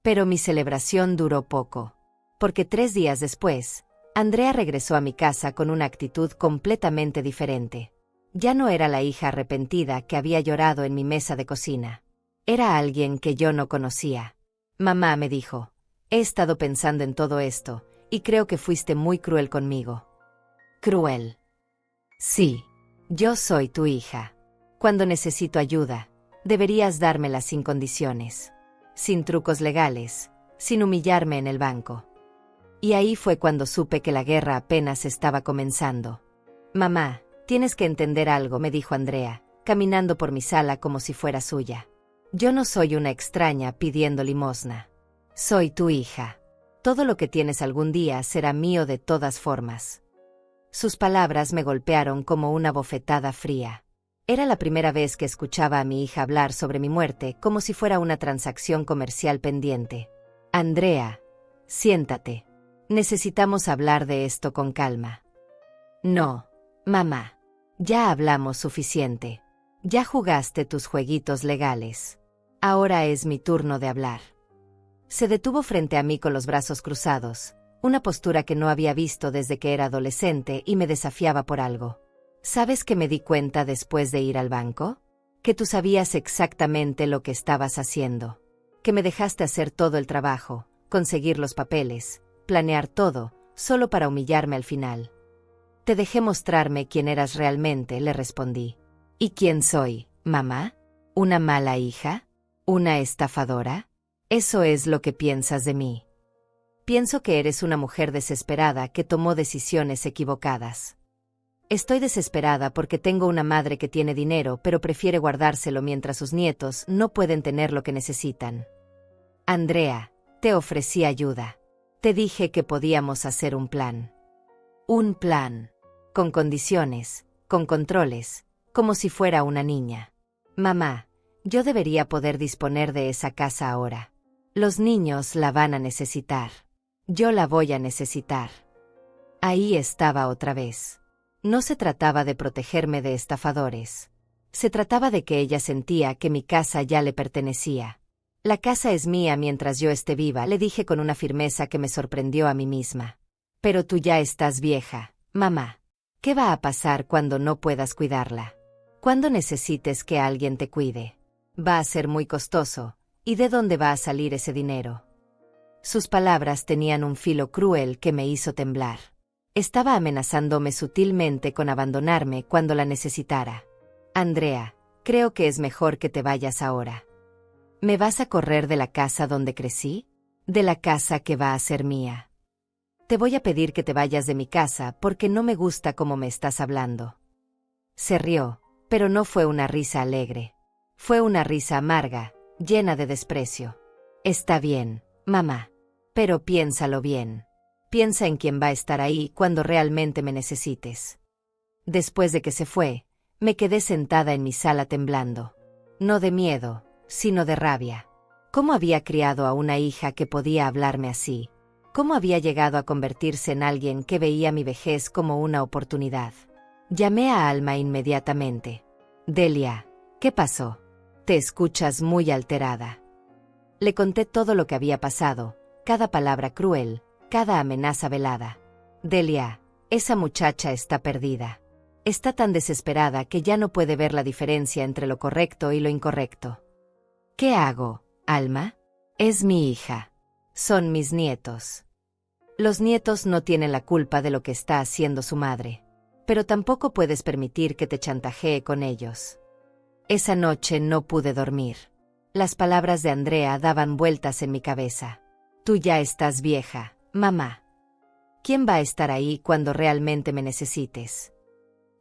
Pero mi celebración duró poco. Porque 3 días después, Andrea regresó a mi casa con una actitud completamente diferente. Ya no era la hija arrepentida que había llorado en mi mesa de cocina. Era alguien que yo no conocía. Mamá me dijo, he estado pensando en todo esto, y creo que fuiste muy cruel conmigo. ¿Cruel? Sí, yo soy tu hija. Cuando necesito ayuda, deberías dármela sin condiciones. Sin trucos legales, sin humillarme en el banco. Y ahí fue cuando supe que la guerra apenas estaba comenzando. Mamá, tienes que entender algo, me dijo Andrea, caminando por mi sala como si fuera suya. Yo no soy una extraña pidiendo limosna. Soy tu hija. Todo lo que tienes algún día será mío de todas formas. Sus palabras me golpearon como una bofetada fría. Era la primera vez que escuchaba a mi hija hablar sobre mi muerte como si fuera una transacción comercial pendiente. Andrea, siéntate. Necesitamos hablar de esto con calma. No, mamá. Ya hablamos suficiente. Ya jugaste tus jueguitos legales. Ahora es mi turno de hablar. Se detuvo frente a mí con los brazos cruzados, una postura que no había visto desde que era adolescente y me desafiaba por algo. ¿Sabes que me di cuenta después de ir al banco? Que tú sabías exactamente lo que estabas haciendo. Que me dejaste hacer todo el trabajo, conseguir los papeles, planear todo, solo para humillarme al final. Te dejé mostrarme quién eras realmente, le respondí. ¿Y quién soy, mamá? ¿Una mala hija? ¿Una estafadora? Eso es lo que piensas de mí. Pienso que eres una mujer desesperada que tomó decisiones equivocadas. Estoy desesperada porque tengo una madre que tiene dinero pero prefiere guardárselo mientras sus nietos no pueden tener lo que necesitan. Andrea, te ofrecí ayuda. Te dije que podíamos hacer un plan. Un plan. Con condiciones, con controles, como si fuera una niña. Mamá, yo debería poder disponer de esa casa ahora. Los niños la van a necesitar. Yo la voy a necesitar. Ahí estaba otra vez. No se trataba de protegerme de estafadores. Se trataba de que ella sentía que mi casa ya le pertenecía. La casa es mía mientras yo esté viva, le dije con una firmeza que me sorprendió a mí misma. Pero tú ya estás vieja, mamá. ¿Qué va a pasar cuando no puedas cuidarla? Cuando necesites que alguien te cuide. Va a ser muy costoso. ¿Y de dónde va a salir ese dinero? Sus palabras tenían un filo cruel que me hizo temblar. Estaba amenazándome sutilmente con abandonarme cuando la necesitara. Andrea, creo que es mejor que te vayas ahora. ¿Me vas a correr de la casa donde crecí? De la casa que va a ser mía. Te voy a pedir que te vayas de mi casa porque no me gusta cómo me estás hablando. Se rió, pero no fue una risa alegre. Fue una risa amarga, llena de desprecio. Está bien, mamá. Pero piénsalo bien. Piensa en quién va a estar ahí cuando realmente me necesites. Después de que se fue, me quedé sentada en mi sala temblando. No de miedo, sino de rabia. ¿Cómo había criado a una hija que podía hablarme así? ¿Cómo había llegado a convertirse en alguien que veía mi vejez como una oportunidad? Llamé a Alma inmediatamente. Delia, ¿qué pasó? Te escuchas muy alterada. Le conté todo lo que había pasado, cada palabra cruel, cada amenaza velada. Delia, esa muchacha está perdida. Está tan desesperada que ya no puede ver la diferencia entre lo correcto y lo incorrecto. ¿Qué hago, Alma? Es mi hija. Son mis nietos. Los nietos no tienen la culpa de lo que está haciendo su madre. Pero tampoco puedes permitir que te chantajee con ellos. Esa noche no pude dormir. Las palabras de Andrea daban vueltas en mi cabeza. Tú ya estás vieja, mamá. ¿Quién va a estar ahí cuando realmente me necesites?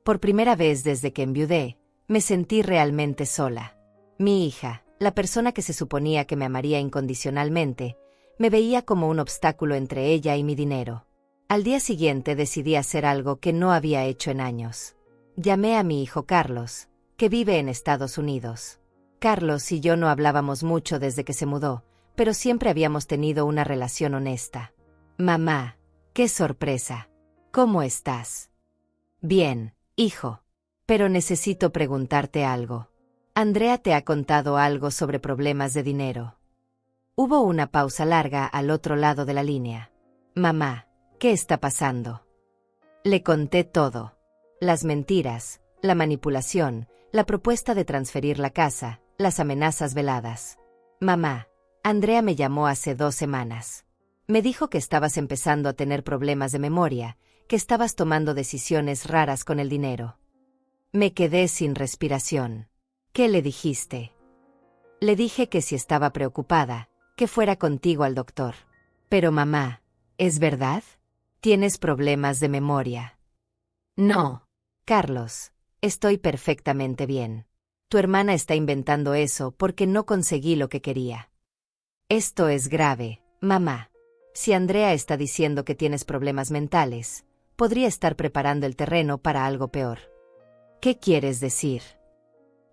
Por primera vez desde que enviudé, me sentí realmente sola. Mi hija, la persona que se suponía que me amaría incondicionalmente, me veía como un obstáculo entre ella y mi dinero. Al día siguiente decidí hacer algo que no había hecho en años. Llamé a mi hijo Carlos, que vive en Estados Unidos. Carlos y yo no hablábamos mucho desde que se mudó, pero siempre habíamos tenido una relación honesta. Mamá, qué sorpresa. ¿Cómo estás? Bien, hijo. Pero necesito preguntarte algo. Andrea te ha contado algo sobre problemas de dinero. Hubo una pausa larga al otro lado de la línea. Mamá, ¿qué está pasando? Le conté todo. Las mentiras, la manipulación, la propuesta de transferir la casa, las amenazas veladas. Mamá, Andrea me llamó hace 2 semanas. Me dijo que estabas empezando a tener problemas de memoria, que estabas tomando decisiones raras con el dinero. Me quedé sin respiración. ¿Qué le dijiste? Le dije que si estaba preocupada, que fuera contigo al doctor. Pero mamá, ¿es verdad? ¿Tienes problemas de memoria? No. Carlos, estoy perfectamente bien. Tu hermana está inventando eso porque no conseguí lo que quería. Esto es grave, mamá. Si Andrea está diciendo que tienes problemas mentales, podría estar preparando el terreno para algo peor. ¿Qué quieres decir?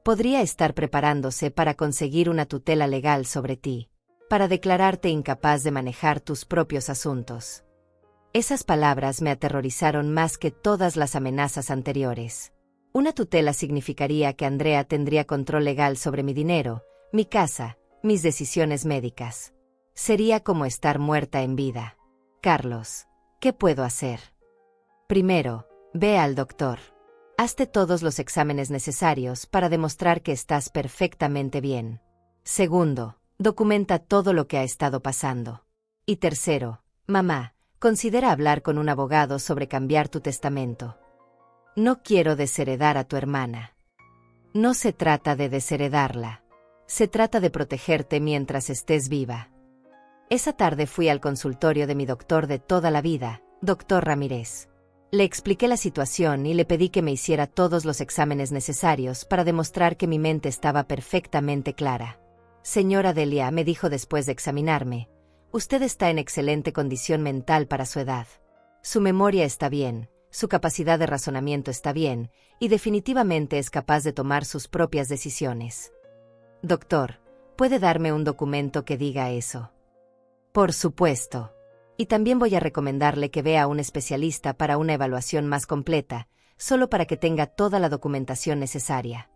Podría estar preparándose para conseguir una tutela legal sobre ti, para declararte incapaz de manejar tus propios asuntos. Esas palabras me aterrorizaron más que todas las amenazas anteriores. Una tutela significaría que Andrea tendría control legal sobre mi dinero, mi casa, mis decisiones médicas. Sería como estar muerta en vida. Carlos, ¿qué puedo hacer? Primero, ve al doctor. Hazte todos los exámenes necesarios para demostrar que estás perfectamente bien. Segundo, documenta todo lo que ha estado pasando. Y tercero, mamá, considera hablar con un abogado sobre cambiar tu testamento. No quiero desheredar a tu hermana. No se trata de desheredarla. Se trata de protegerte mientras estés viva. Esa tarde fui al consultorio de mi doctor de toda la vida, doctor Ramírez. Le expliqué la situación y le pedí que me hiciera todos los exámenes necesarios para demostrar que mi mente estaba perfectamente clara. Señora Delia, me dijo después de examinarme, usted está en excelente condición mental para su edad. Su memoria está bien, su capacidad de razonamiento está bien, y definitivamente es capaz de tomar sus propias decisiones. Doctor, ¿puede darme un documento que diga eso? Por supuesto. Y también voy a recomendarle que vea a un especialista para una evaluación más completa, solo para que tenga toda la documentación necesaria.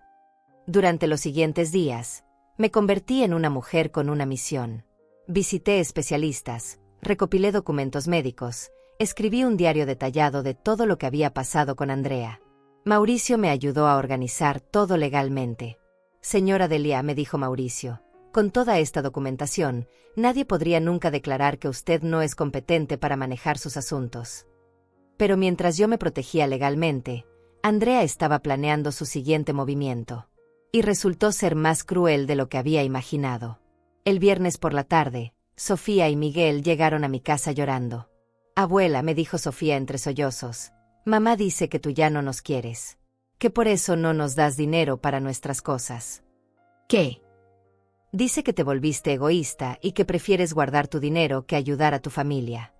Durante los siguientes días, me convertí en una mujer con una misión. Visité especialistas, recopilé documentos médicos, escribí un diario detallado de todo lo que había pasado con Andrea. Mauricio me ayudó a organizar todo legalmente. Señora Delia, me dijo Mauricio, con toda esta documentación, nadie podría nunca declarar que usted no es competente para manejar sus asuntos. Pero mientras yo me protegía legalmente, Andrea estaba planeando su siguiente movimiento. Y resultó ser más cruel de lo que había imaginado. El viernes por la tarde, Sofía y Miguel llegaron a mi casa llorando. Abuela, me dijo Sofía entre sollozos, mamá dice que tú ya no nos quieres. Que por eso no nos das dinero para nuestras cosas. ¿Qué? Dice que te volviste egoísta y que prefieres guardar tu dinero que ayudar a tu familia.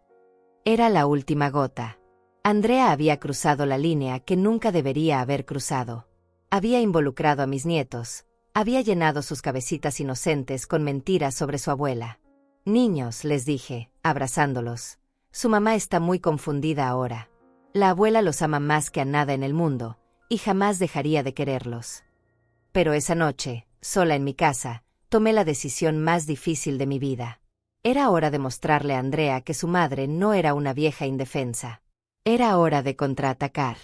Era la última gota. Andrea había cruzado la línea que nunca debería haber cruzado. Había involucrado a mis nietos, había llenado sus cabecitas inocentes con mentiras sobre su abuela. Niños, les dije, abrazándolos, su mamá está muy confundida ahora. La abuela los ama más que a nada en el mundo, y jamás dejaría de quererlos. Pero esa noche, sola en mi casa, tomé la decisión más difícil de mi vida. Era hora de mostrarle a Andrea que su madre no era una vieja indefensa. Era hora de contraatacar.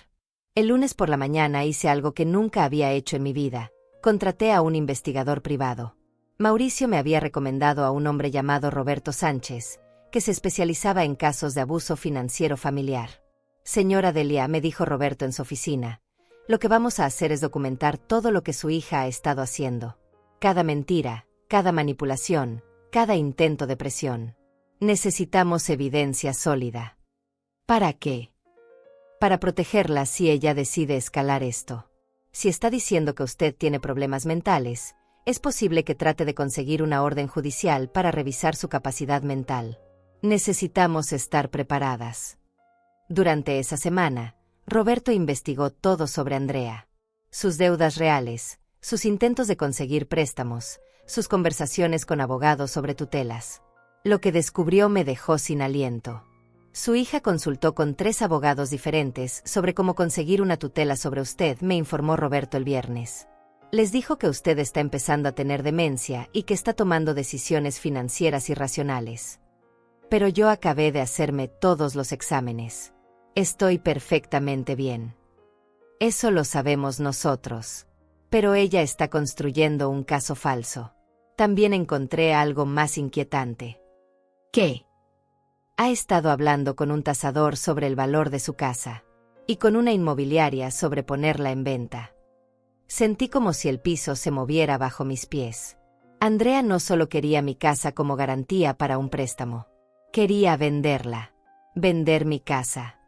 El lunes por la mañana hice algo que nunca había hecho en mi vida. Contraté a un investigador privado. Mauricio me había recomendado a un hombre llamado Roberto Sánchez, que se especializaba en casos de abuso financiero familiar. Señora Delia, me dijo Roberto en su oficina, lo que vamos a hacer es documentar todo lo que su hija ha estado haciendo. Cada mentira, cada manipulación, cada intento de presión. Necesitamos evidencia sólida. ¿Para qué? Para protegerla si ella decide escalar esto. Si está diciendo que usted tiene problemas mentales, es posible que trate de conseguir una orden judicial para revisar su capacidad mental. Necesitamos estar preparadas. Durante esa semana, Roberto investigó todo sobre Andrea. Sus deudas reales, sus intentos de conseguir préstamos, sus conversaciones con abogados sobre tutelas. Lo que descubrió me dejó sin aliento. Su hija consultó con 3 abogados diferentes sobre cómo conseguir una tutela sobre usted, me informó Roberto el viernes. Les dijo que usted está empezando a tener demencia y que está tomando decisiones financieras irracionales. Pero yo acabé de hacerme todos los exámenes. Estoy perfectamente bien. Eso lo sabemos nosotros. Pero ella está construyendo un caso falso. También encontré algo más inquietante. ¿Qué? Ha estado hablando con un tasador sobre el valor de su casa. Y con una inmobiliaria sobre ponerla en venta. Sentí como si el piso se moviera bajo mis pies. Andrea no solo quería mi casa como garantía para un préstamo. Quería venderla. Vender mi casa.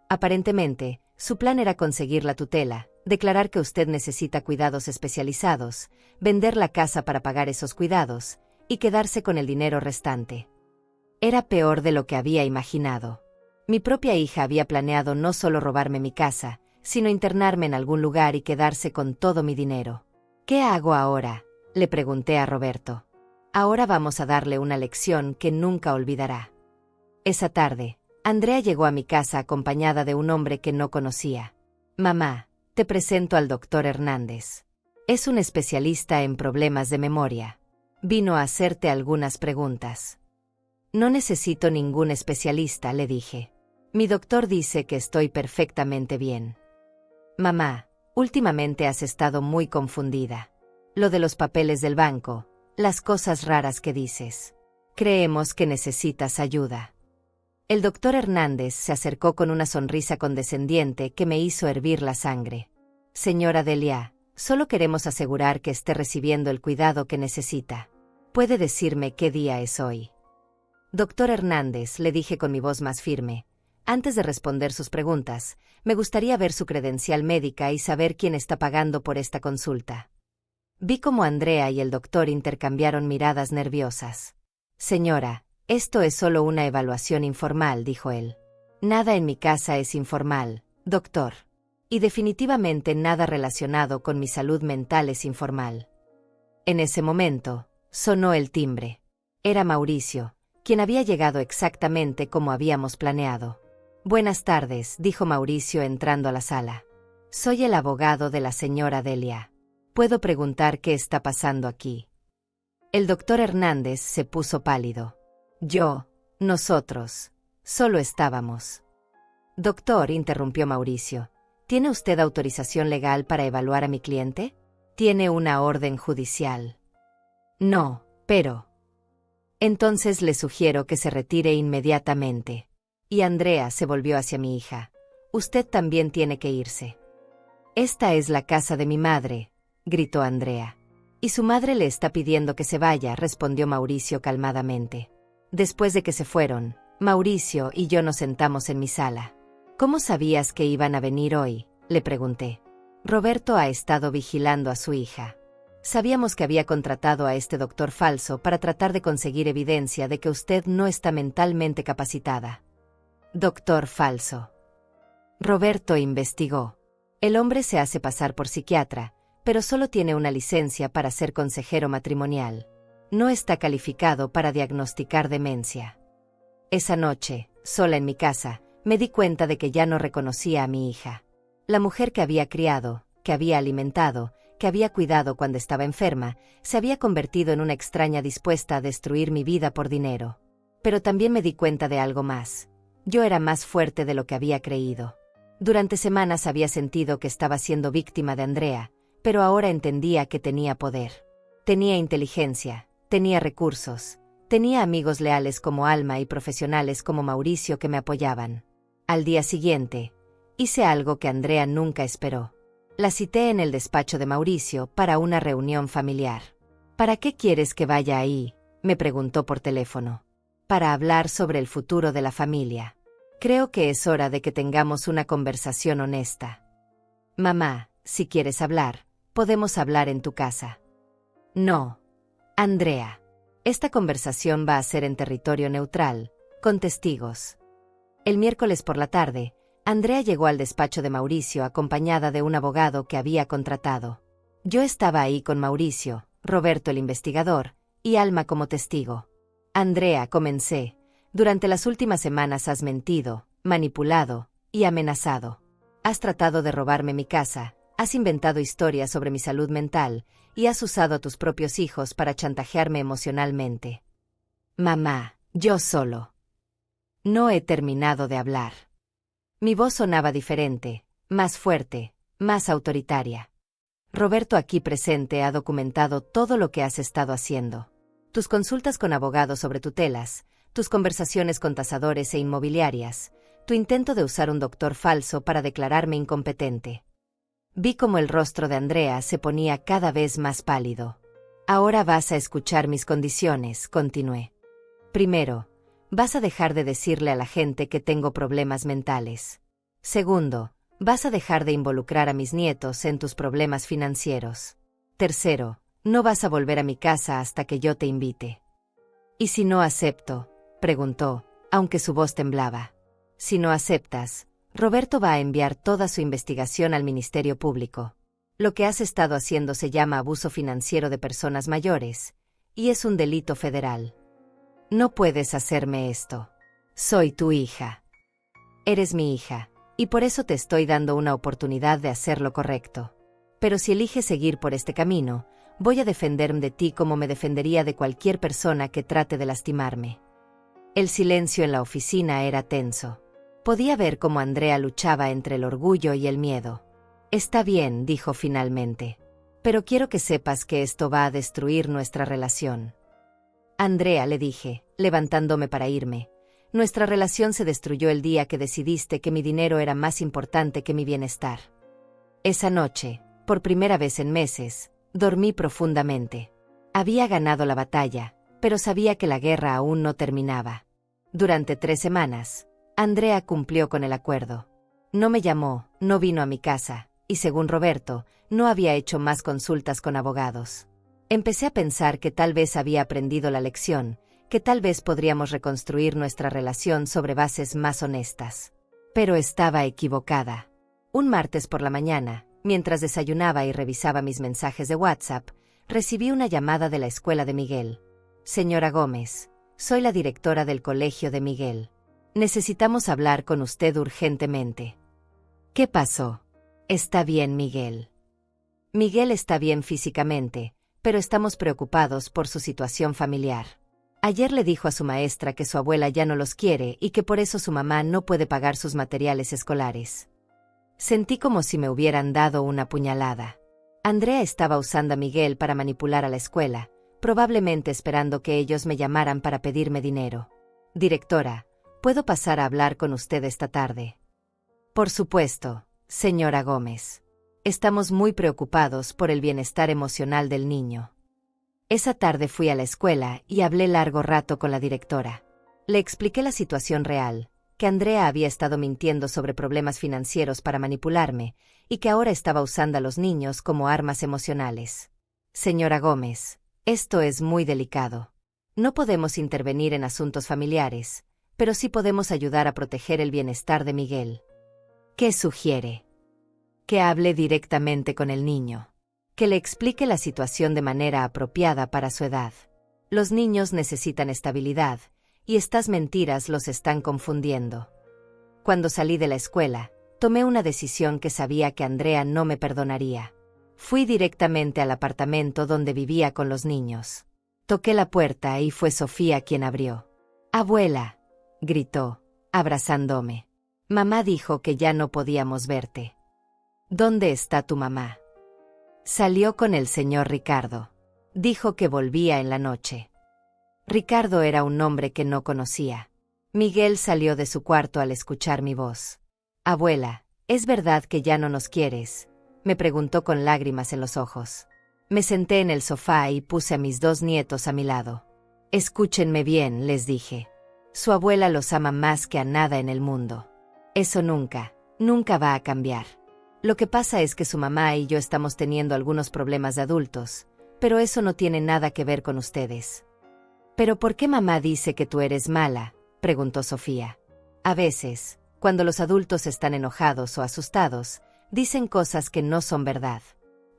Aparentemente, su plan era conseguir la tutela, declarar que usted necesita cuidados especializados, vender la casa para pagar esos cuidados, y quedarse con el dinero restante. Era peor de lo que había imaginado. Mi propia hija había planeado no solo robarme mi casa, sino internarme en algún lugar y quedarse con todo mi dinero. ¿Qué hago ahora?, le pregunté a Roberto. Ahora vamos a darle una lección que nunca olvidará. Esa tarde, Andrea llegó a mi casa acompañada de un hombre que no conocía. Mamá, te presento al doctor Hernández. Es un especialista en problemas de memoria. Vino a hacerte algunas preguntas. No necesito ningún especialista, le dije. Mi doctor dice que estoy perfectamente bien. Mamá, últimamente has estado muy confundida. Lo de los papeles del banco, las cosas raras que dices. Creemos que necesitas ayuda. El doctor Hernández se acercó con una sonrisa condescendiente que me hizo hervir la sangre. Señora Delia, solo queremos asegurar que esté recibiendo el cuidado que necesita. ¿Puede decirme qué día es hoy? Doctor Hernández, le dije con mi voz más firme. Antes de responder sus preguntas, me gustaría ver su credencial médica y saber quién está pagando por esta consulta. Vi cómo Andrea y el doctor intercambiaron miradas nerviosas. Señora, esto es solo una evaluación informal, dijo él. Nada en mi casa es informal, doctor. Y definitivamente nada relacionado con mi salud mental es informal. En ese momento, sonó el timbre. Era Mauricio, quien había llegado exactamente como habíamos planeado. Buenas tardes, dijo Mauricio entrando a la sala. Soy el abogado de la señora Delia. ¿Puedo preguntar qué está pasando aquí? El doctor Hernández se puso pálido. Nosotros, solo estábamos. Doctor, interrumpió Mauricio, ¿tiene usted autorización legal para evaluar a mi cliente? ¿Tiene una orden judicial? No, pero... Entonces le sugiero que se retire inmediatamente. Y Andrea se volvió hacia mi hija. Usted también tiene que irse. Esta es la casa de mi madre, gritó Andrea. Y su madre le está pidiendo que se vaya, respondió Mauricio calmadamente. Después de que se fueron, Mauricio y yo nos sentamos en mi sala. ¿Cómo sabías que iban a venir hoy?, le pregunté. Roberto ha estado vigilando a su hija. Sabíamos que había contratado a este doctor falso para tratar de conseguir evidencia de que usted no está mentalmente capacitada. Doctor falso. Roberto investigó. El hombre se hace pasar por psiquiatra, pero solo tiene una licencia para ser consejero matrimonial. No está calificado para diagnosticar demencia. Esa noche, sola en mi casa, me di cuenta de que ya no reconocía a mi hija. La mujer que había criado, que había alimentado, que había cuidado cuando estaba enferma, se había convertido en una extraña dispuesta a destruir mi vida por dinero. Pero también me di cuenta de algo más. Yo era más fuerte de lo que había creído. Durante semanas había sentido que estaba siendo víctima de Andrea, pero ahora entendía que tenía poder. Tenía inteligencia, tenía recursos, tenía amigos leales como Alma y profesionales como Mauricio que me apoyaban. Al día siguiente, hice algo que Andrea nunca esperó. La cité en el despacho de Mauricio para una reunión familiar. ¿Para qué quieres que vaya ahí?, me preguntó por teléfono. Para hablar sobre el futuro de la familia. Creo que es hora de que tengamos una conversación honesta. Mamá, si quieres hablar, podemos hablar en tu casa. No. Andrea. Esta conversación va a ser en territorio neutral, con testigos. El miércoles por la tarde, Andrea llegó al despacho de Mauricio acompañada de un abogado que había contratado. Yo estaba ahí con Mauricio, Roberto el investigador, y Alma como testigo. Andrea, comencé. Durante las últimas semanas has mentido, manipulado y amenazado. Has tratado de robarme mi casa, has inventado historias sobre mi salud mental y has usado a tus propios hijos para chantajearme emocionalmente. Mamá, yo solo. No he terminado de hablar. Mi voz sonaba diferente, más fuerte, más autoritaria. Roberto aquí presente ha documentado todo lo que has estado haciendo. Tus consultas con abogados sobre tutelas, tus conversaciones con tasadores e inmobiliarias, tu intento de usar un doctor falso para declararme incompetente. Vi cómo el rostro de Andrea se ponía cada vez más pálido. Ahora vas a escuchar mis condiciones, continué. Primero, vas a dejar de decirle a la gente que tengo problemas mentales. Segundo, vas a dejar de involucrar a mis nietos en tus problemas financieros. Tercero, no vas a volver a mi casa hasta que yo te invite. ¿Y si no acepto?, preguntó, aunque su voz temblaba. Si no aceptas, Roberto va a enviar toda su investigación al Ministerio Público. Lo que has estado haciendo se llama abuso financiero de personas mayores, y es un delito federal. No puedes hacerme esto. Soy tu hija. Eres mi hija, y por eso te estoy dando una oportunidad de hacer lo correcto. Pero si eliges seguir por este camino, voy a defenderme de ti como me defendería de cualquier persona que trate de lastimarme. El silencio en la oficina era tenso. Podía ver cómo Andrea luchaba entre el orgullo y el miedo. Está bien, dijo finalmente. Pero quiero que sepas que esto va a destruir nuestra relación. Andrea, le dije, levantándome para irme. Nuestra relación se destruyó el día que decidiste que mi dinero era más importante que mi bienestar. Esa noche, por primera vez en meses, dormí profundamente. Había ganado la batalla, pero sabía que la guerra aún no terminaba. Durante 3 semanas, Andrea cumplió con el acuerdo. No me llamó, no vino a mi casa, y según Roberto, no había hecho más consultas con abogados. Empecé a pensar que tal vez había aprendido la lección, que tal vez podríamos reconstruir nuestra relación sobre bases más honestas. Pero estaba equivocada. Un martes por la mañana, mientras desayunaba y revisaba mis mensajes de WhatsApp, recibí una llamada de la escuela de Miguel. Señora Gómez, soy la directora del colegio de Miguel. Necesitamos hablar con usted urgentemente. ¿Qué pasó? Está bien, Miguel. Miguel está bien físicamente, pero estamos preocupados por su situación familiar. Ayer le dijo a su maestra que su abuela ya no los quiere y que por eso su mamá no puede pagar sus materiales escolares. Sentí como si me hubieran dado una puñalada. Andrea estaba usando a Miguel para manipular a la escuela, probablemente esperando que ellos me llamaran para pedirme dinero. Directora, ¿puedo pasar a hablar con usted esta tarde? Por supuesto, señora Gómez. Estamos muy preocupados por el bienestar emocional del niño. Esa tarde fui a la escuela y hablé largo rato con la directora. Le expliqué la situación real, que Andrea había estado mintiendo sobre problemas financieros para manipularme y que ahora estaba usando a los niños como armas emocionales. Señora Gómez, esto es muy delicado. No podemos intervenir en asuntos familiares, pero sí podemos ayudar a proteger el bienestar de Miguel. ¿Qué sugiere? Que hable directamente con el niño. Que le explique la situación de manera apropiada para su edad. Los niños necesitan estabilidad, y estas mentiras los están confundiendo. Cuando salí de la escuela, tomé una decisión que sabía que Andrea no me perdonaría. Fui directamente al apartamento donde vivía con los niños. Toqué la puerta y fue Sofía quien abrió. «Abuela», gritó, abrazándome. «Mamá dijo que ya no podíamos verte». «¿Dónde está tu mamá?» «Salió con el señor Ricardo. Dijo que volvía en la noche». Ricardo era un nombre que no conocía. Miguel salió de su cuarto al escuchar mi voz. «Abuela, ¿es verdad que ya no nos quieres?», me preguntó con lágrimas en los ojos. Me senté en el sofá y puse a mis 2 nietos a mi lado. «Escúchenme bien», les dije. «Su abuela los ama más que a nada en el mundo. Eso nunca, nunca va a cambiar. Lo que pasa es que su mamá y yo estamos teniendo algunos problemas de adultos, pero eso no tiene nada que ver con ustedes». «¿Pero por qué mamá dice que tú eres mala?», preguntó Sofía. «A veces, cuando los adultos están enojados o asustados, dicen cosas que no son verdad».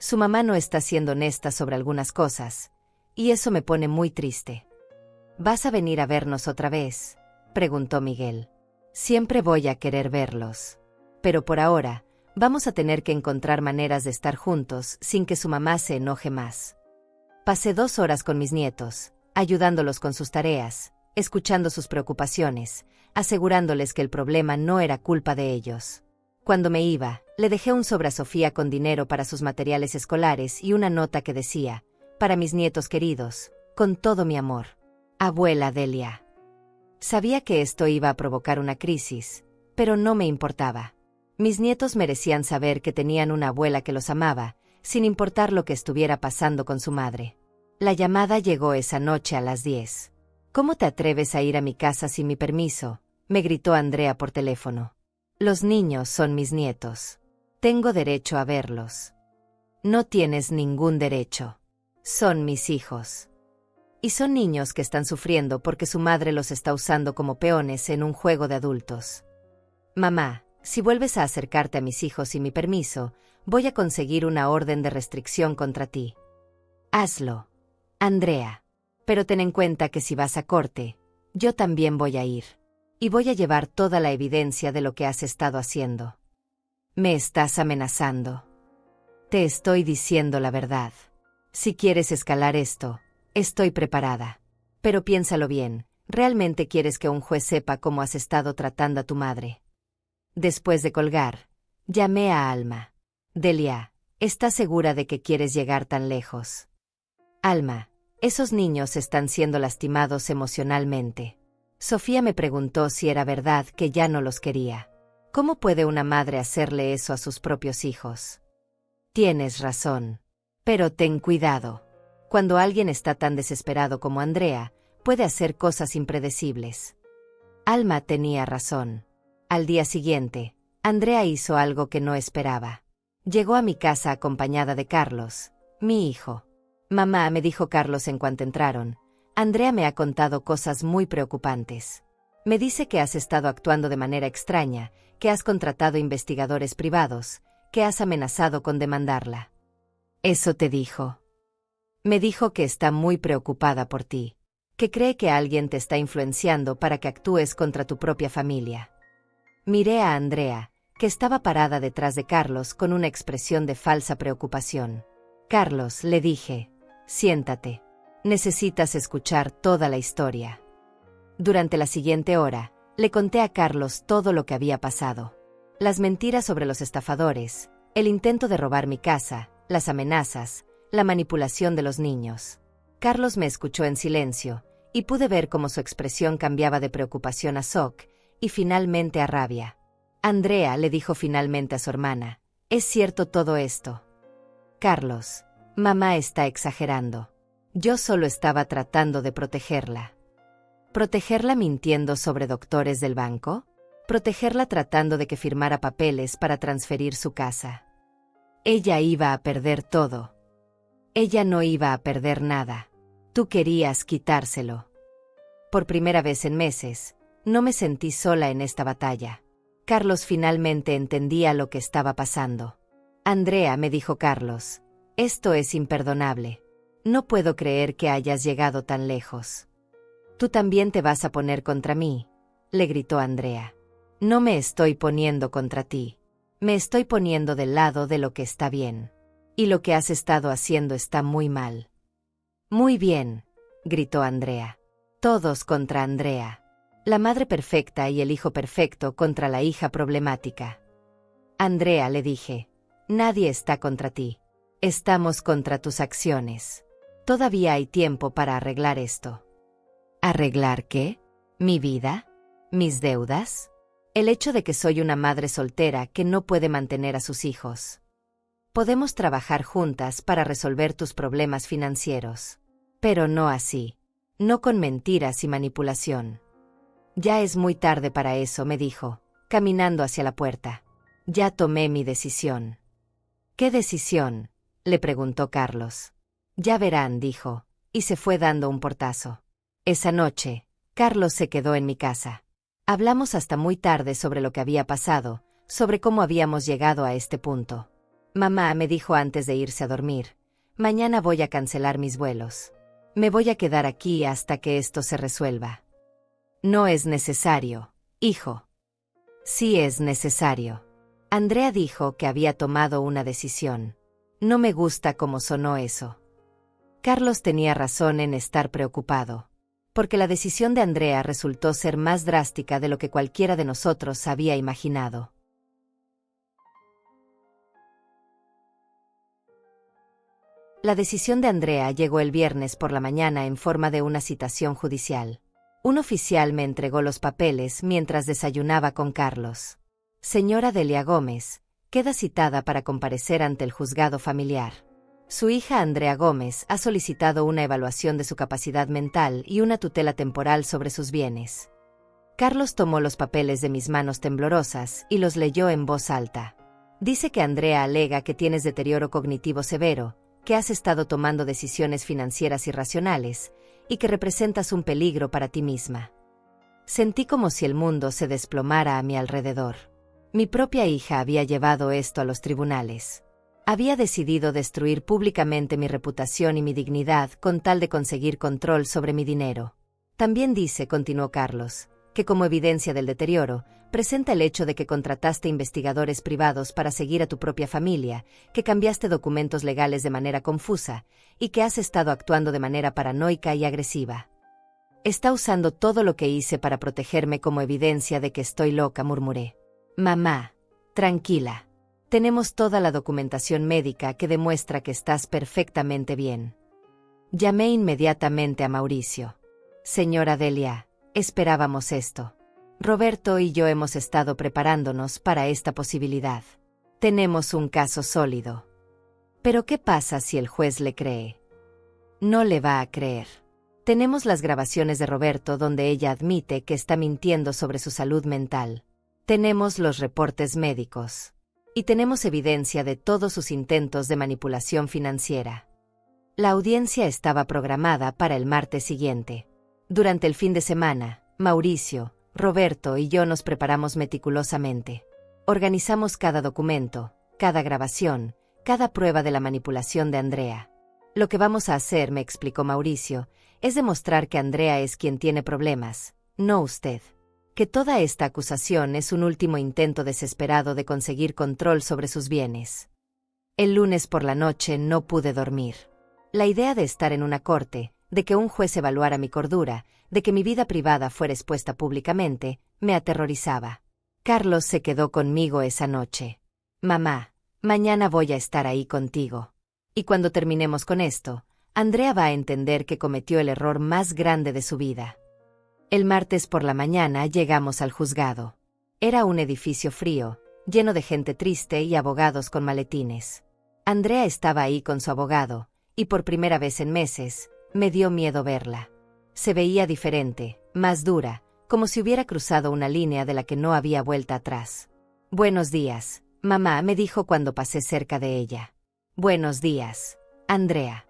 Su mamá no está siendo honesta sobre algunas cosas, y eso me pone muy triste. ¿Vas a venir a vernos otra vez?, preguntó Miguel. Siempre voy a querer verlos. Pero por ahora, vamos a tener que encontrar maneras de estar juntos sin que su mamá se enoje más. Pasé 2 horas con mis nietos, ayudándolos con sus tareas, escuchando sus preocupaciones, asegurándoles que el problema no era culpa de ellos. Cuando me iba, le dejé un sobre a Sofía con dinero para sus materiales escolares y una nota que decía: para mis nietos queridos, con todo mi amor. Abuela Delia. Sabía que esto iba a provocar una crisis, pero no me importaba. Mis nietos merecían saber que tenían una abuela que los amaba, sin importar lo que estuviera pasando con su madre. La llamada llegó esa noche a las 10. ¿Cómo te atreves a ir a mi casa sin mi permiso?, me gritó Andrea por teléfono. Los niños son mis nietos. Tengo derecho a verlos. No tienes ningún derecho. Son mis hijos. Y son niños que están sufriendo porque su madre los está usando como peones en un juego de adultos. Mamá, si vuelves a acercarte a mis hijos sin mi permiso, voy a conseguir una orden de restricción contra ti. Hazlo, Andrea. Pero ten en cuenta que si vas a corte, yo también voy a ir. Y voy a llevar toda la evidencia de lo que has estado haciendo. Me estás amenazando. Te estoy diciendo la verdad. Si quieres escalar esto, estoy preparada. Pero piénsalo bien, ¿realmente quieres que un juez sepa cómo has estado tratando a tu madre? Después de colgar, llamé a Alma. Delia, ¿estás segura de que quieres llegar tan lejos? Alma, esos niños están siendo lastimados emocionalmente. Sofía me preguntó si era verdad que ya no los quería. ¿Cómo puede una madre hacerle eso a sus propios hijos? Tienes razón. Pero ten cuidado. Cuando alguien está tan desesperado como Andrea, puede hacer cosas impredecibles. Alma tenía razón. Al día siguiente, Andrea hizo algo que no esperaba. Llegó a mi casa acompañada de Carlos, mi hijo. Mamá, me dijo Carlos en cuanto entraron, Andrea me ha contado cosas muy preocupantes. Me dice que has estado actuando de manera extraña, que has contratado investigadores privados, que has amenazado con demandarla. ¿Eso te dijo? Me dijo que está muy preocupada por ti, que cree que alguien te está influenciando para que actúes contra tu propia familia. Miré a Andrea, que estaba parada detrás de Carlos con una expresión de falsa preocupación. Carlos, le dije, siéntate. Necesitas escuchar toda la historia. Durante la siguiente hora, le conté a Carlos todo lo que había pasado. Las mentiras sobre los estafadores, el intento de robar mi casa, las amenazas, la manipulación de los niños. Carlos me escuchó en silencio, y pude ver cómo su expresión cambiaba de preocupación a shock, y finalmente a rabia. Andrea, le dijo finalmente a su hermana, ¿es cierto todo esto? Carlos, mamá está exagerando. Yo solo estaba tratando de protegerla. ¿Protegerla mintiendo sobre doctores del banco? ¿Protegerla tratando de que firmara papeles para transferir su casa? Ella iba a perder todo. Ella no iba a perder nada. Tú querías quitárselo. Por primera vez en meses, no me sentí sola en esta batalla. Carlos finalmente entendía lo que estaba pasando. Andrea, me dijo Carlos, esto es imperdonable. No puedo creer que hayas llegado tan lejos. Tú también te vas a poner contra mí, le gritó Andrea. No me estoy poniendo contra ti. Me estoy poniendo del lado de lo que está bien. Y lo que has estado haciendo está muy mal. Muy bien, gritó Andrea. Todos contra Andrea. La madre perfecta y el hijo perfecto contra la hija problemática. Andrea, le dije, nadie está contra ti. Estamos contra tus acciones. Todavía hay tiempo para arreglar esto. ¿Arreglar qué? ¿Mi vida? ¿Mis deudas? El hecho de que soy una madre soltera que no puede mantener a sus hijos. Podemos trabajar juntas para resolver tus problemas financieros. Pero no así. No con mentiras y manipulación. Ya es muy tarde para eso, me dijo, caminando hacia la puerta. Ya tomé mi decisión. ¿Qué decisión?, le preguntó Carlos. Ya verán, dijo, y se fue dando un portazo. Esa noche, Carlos se quedó en mi casa. Hablamos hasta muy tarde sobre lo que había pasado, sobre cómo habíamos llegado a este punto. Mamá me dijo antes de irse a dormir, mañana voy a cancelar mis vuelos. Me voy a quedar aquí hasta que esto se resuelva. No es necesario, hijo. Sí es necesario. Andrea dijo que había tomado una decisión. No me gusta cómo sonó eso. Carlos tenía razón en estar preocupado, porque la decisión de Andrea resultó ser más drástica de lo que cualquiera de nosotros había imaginado. La decisión de Andrea llegó el viernes por la mañana en forma de una citación judicial. Un oficial me entregó los papeles mientras desayunaba con Carlos. Señora Delia Gómez, queda citada para comparecer ante el juzgado familiar. Su hija Andrea Gómez ha solicitado una evaluación de su capacidad mental y una tutela temporal sobre sus bienes. Carlos tomó los papeles de mis manos temblorosas y los leyó en voz alta. Dice que Andrea alega que tienes deterioro cognitivo severo, que has estado tomando decisiones financieras irracionales y que representas un peligro para ti misma. Sentí como si el mundo se desplomara a mi alrededor. Mi propia hija había llevado esto a los tribunales. Había decidido destruir públicamente mi reputación y mi dignidad con tal de conseguir control sobre mi dinero. También dice, continuó Carlos, que como evidencia del deterioro, presenta el hecho de que contrataste investigadores privados para seguir a tu propia familia, que cambiaste documentos legales de manera confusa, y que has estado actuando de manera paranoica y agresiva. Está usando todo lo que hice para protegerme como evidencia de que estoy loca, murmuré. Mamá, tranquila. Tenemos toda la documentación médica que demuestra que estás perfectamente bien. Llamé inmediatamente a Mauricio. Señora Delia, esperábamos esto. Roberto y yo hemos estado preparándonos para esta posibilidad. Tenemos un caso sólido. Pero ¿qué pasa si el juez le cree? No le va a creer. Tenemos las grabaciones de Roberto donde ella admite que está mintiendo sobre su salud mental. Tenemos los reportes médicos. Y tenemos evidencia de todos sus intentos de manipulación financiera. La audiencia estaba programada para el martes siguiente. Durante el fin de semana, Mauricio, Roberto y yo nos preparamos meticulosamente. Organizamos cada documento, cada grabación, cada prueba de la manipulación de Andrea. Lo que vamos a hacer, me explicó Mauricio, es demostrar que Andrea es quien tiene problemas, no usted. Que toda esta acusación es un último intento desesperado de conseguir control sobre sus bienes. El lunes por la noche no pude dormir. La idea de estar en una corte, de que un juez evaluara mi cordura, de que mi vida privada fuera expuesta públicamente, me aterrorizaba. Carlos se quedó conmigo esa noche. Mamá, mañana voy a estar ahí contigo. Y cuando terminemos con esto, Andrea va a entender que cometió el error más grande de su vida. El martes por la mañana llegamos al juzgado. Era un edificio frío, lleno de gente triste y abogados con maletines. Andrea estaba ahí con su abogado, y por primera vez en meses, me dio miedo verla. Se veía diferente, más dura, como si hubiera cruzado una línea de la que no había vuelta atrás. Buenos días, mamá, me dijo cuando pasé cerca de ella. Buenos días, Andrea.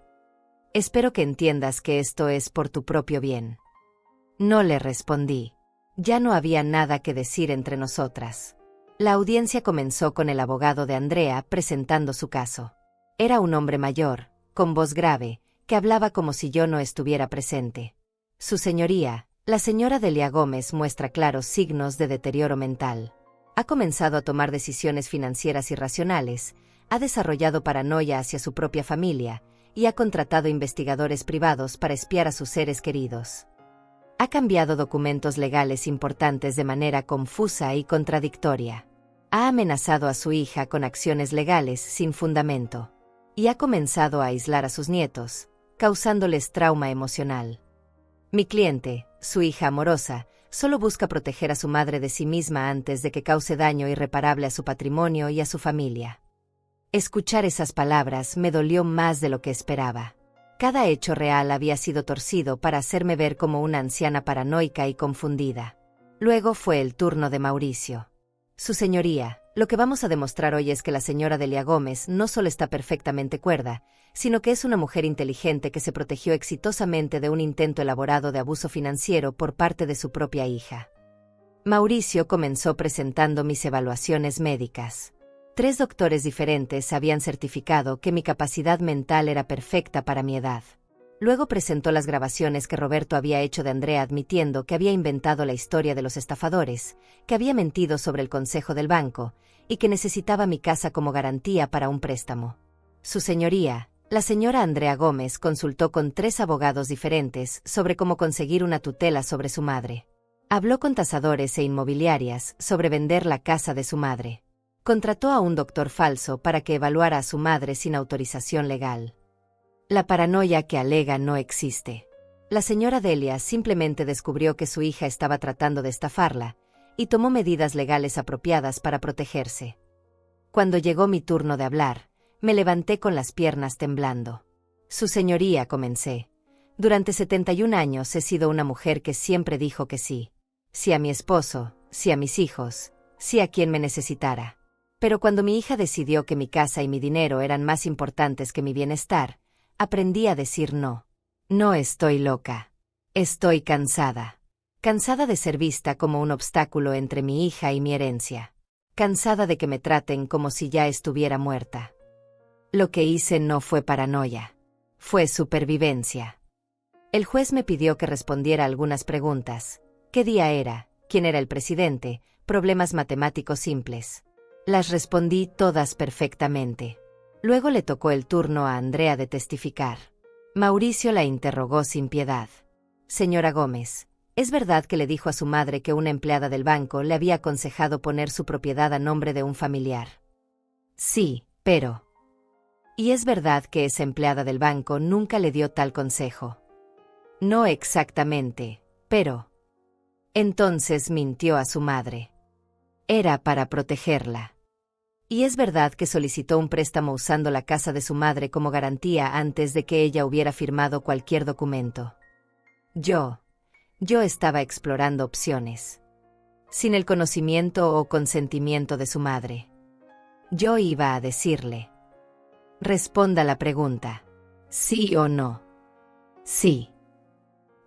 Espero que entiendas que esto es por tu propio bien. No le respondí. Ya no había nada que decir entre nosotras. La audiencia comenzó con el abogado de Andrea presentando su caso. Era un hombre mayor, con voz grave, que hablaba como si yo no estuviera presente. Su señoría, la señora Delia Gómez, muestra claros signos de deterioro mental. Ha comenzado a tomar decisiones financieras irracionales, ha desarrollado paranoia hacia su propia familia y ha contratado investigadores privados para espiar a sus seres queridos. Ha cambiado documentos legales importantes de manera confusa y contradictoria. Ha amenazado a su hija con acciones legales sin fundamento. Y ha comenzado a aislar a sus nietos, causándoles trauma emocional. Mi cliente, su hija amorosa, solo busca proteger a su madre de sí misma antes de que cause daño irreparable a su patrimonio y a su familia. Escuchar esas palabras me dolió más de lo que esperaba. Cada hecho real había sido torcido para hacerme ver como una anciana paranoica y confundida. Luego fue el turno de Mauricio. Su señoría, lo que vamos a demostrar hoy es que la señora Delia Gómez no solo está perfectamente cuerda, sino que es una mujer inteligente que se protegió exitosamente de un intento elaborado de abuso financiero por parte de su propia hija. Mauricio comenzó presentando mis evaluaciones médicas. 3 doctores diferentes habían certificado que mi capacidad mental era perfecta para mi edad. Luego presentó las grabaciones que Roberto había hecho de Andrea admitiendo que había inventado la historia de los estafadores, que había mentido sobre el consejo del banco y que necesitaba mi casa como garantía para un préstamo. Su señoría, la señora Andrea Gómez, consultó con 3 abogados diferentes sobre cómo conseguir una tutela sobre su madre. Habló con tasadores e inmobiliarias sobre vender la casa de su madre. Contrató a un doctor falso para que evaluara a su madre sin autorización legal. La paranoia que alega no existe. La señora Delia simplemente descubrió que su hija estaba tratando de estafarla y tomó medidas legales apropiadas para protegerse. Cuando llegó mi turno de hablar, me levanté con las piernas temblando. Su señoría, comencé. Durante 71 años he sido una mujer que siempre dijo que sí. Sí a mi esposo, sí a mis hijos, sí a quien me necesitara. Pero cuando mi hija decidió que mi casa y mi dinero eran más importantes que mi bienestar, aprendí a decir no. No estoy loca. Estoy cansada. Cansada de ser vista como un obstáculo entre mi hija y mi herencia. Cansada de que me traten como si ya estuviera muerta. Lo que hice no fue paranoia. Fue supervivencia. El juez me pidió que respondiera algunas preguntas. ¿Qué día era? ¿Quién era el presidente? Problemas matemáticos simples. Las respondí todas perfectamente. Luego le tocó el turno a Andrea de testificar. Mauricio la interrogó sin piedad. Señora Gómez, ¿es verdad que le dijo a su madre que una empleada del banco le había aconsejado poner su propiedad a nombre de un familiar? Sí, pero... ¿Y es verdad que esa empleada del banco nunca le dio tal consejo? No exactamente, pero... Entonces mintió a su madre. Era para protegerla. ¿Y es verdad que solicitó un préstamo usando la casa de su madre como garantía antes de que ella hubiera firmado cualquier documento? Yo estaba explorando opciones. Sin el conocimiento o consentimiento de su madre. Yo iba a decirle. Responda la pregunta. ¿Sí o no? Sí.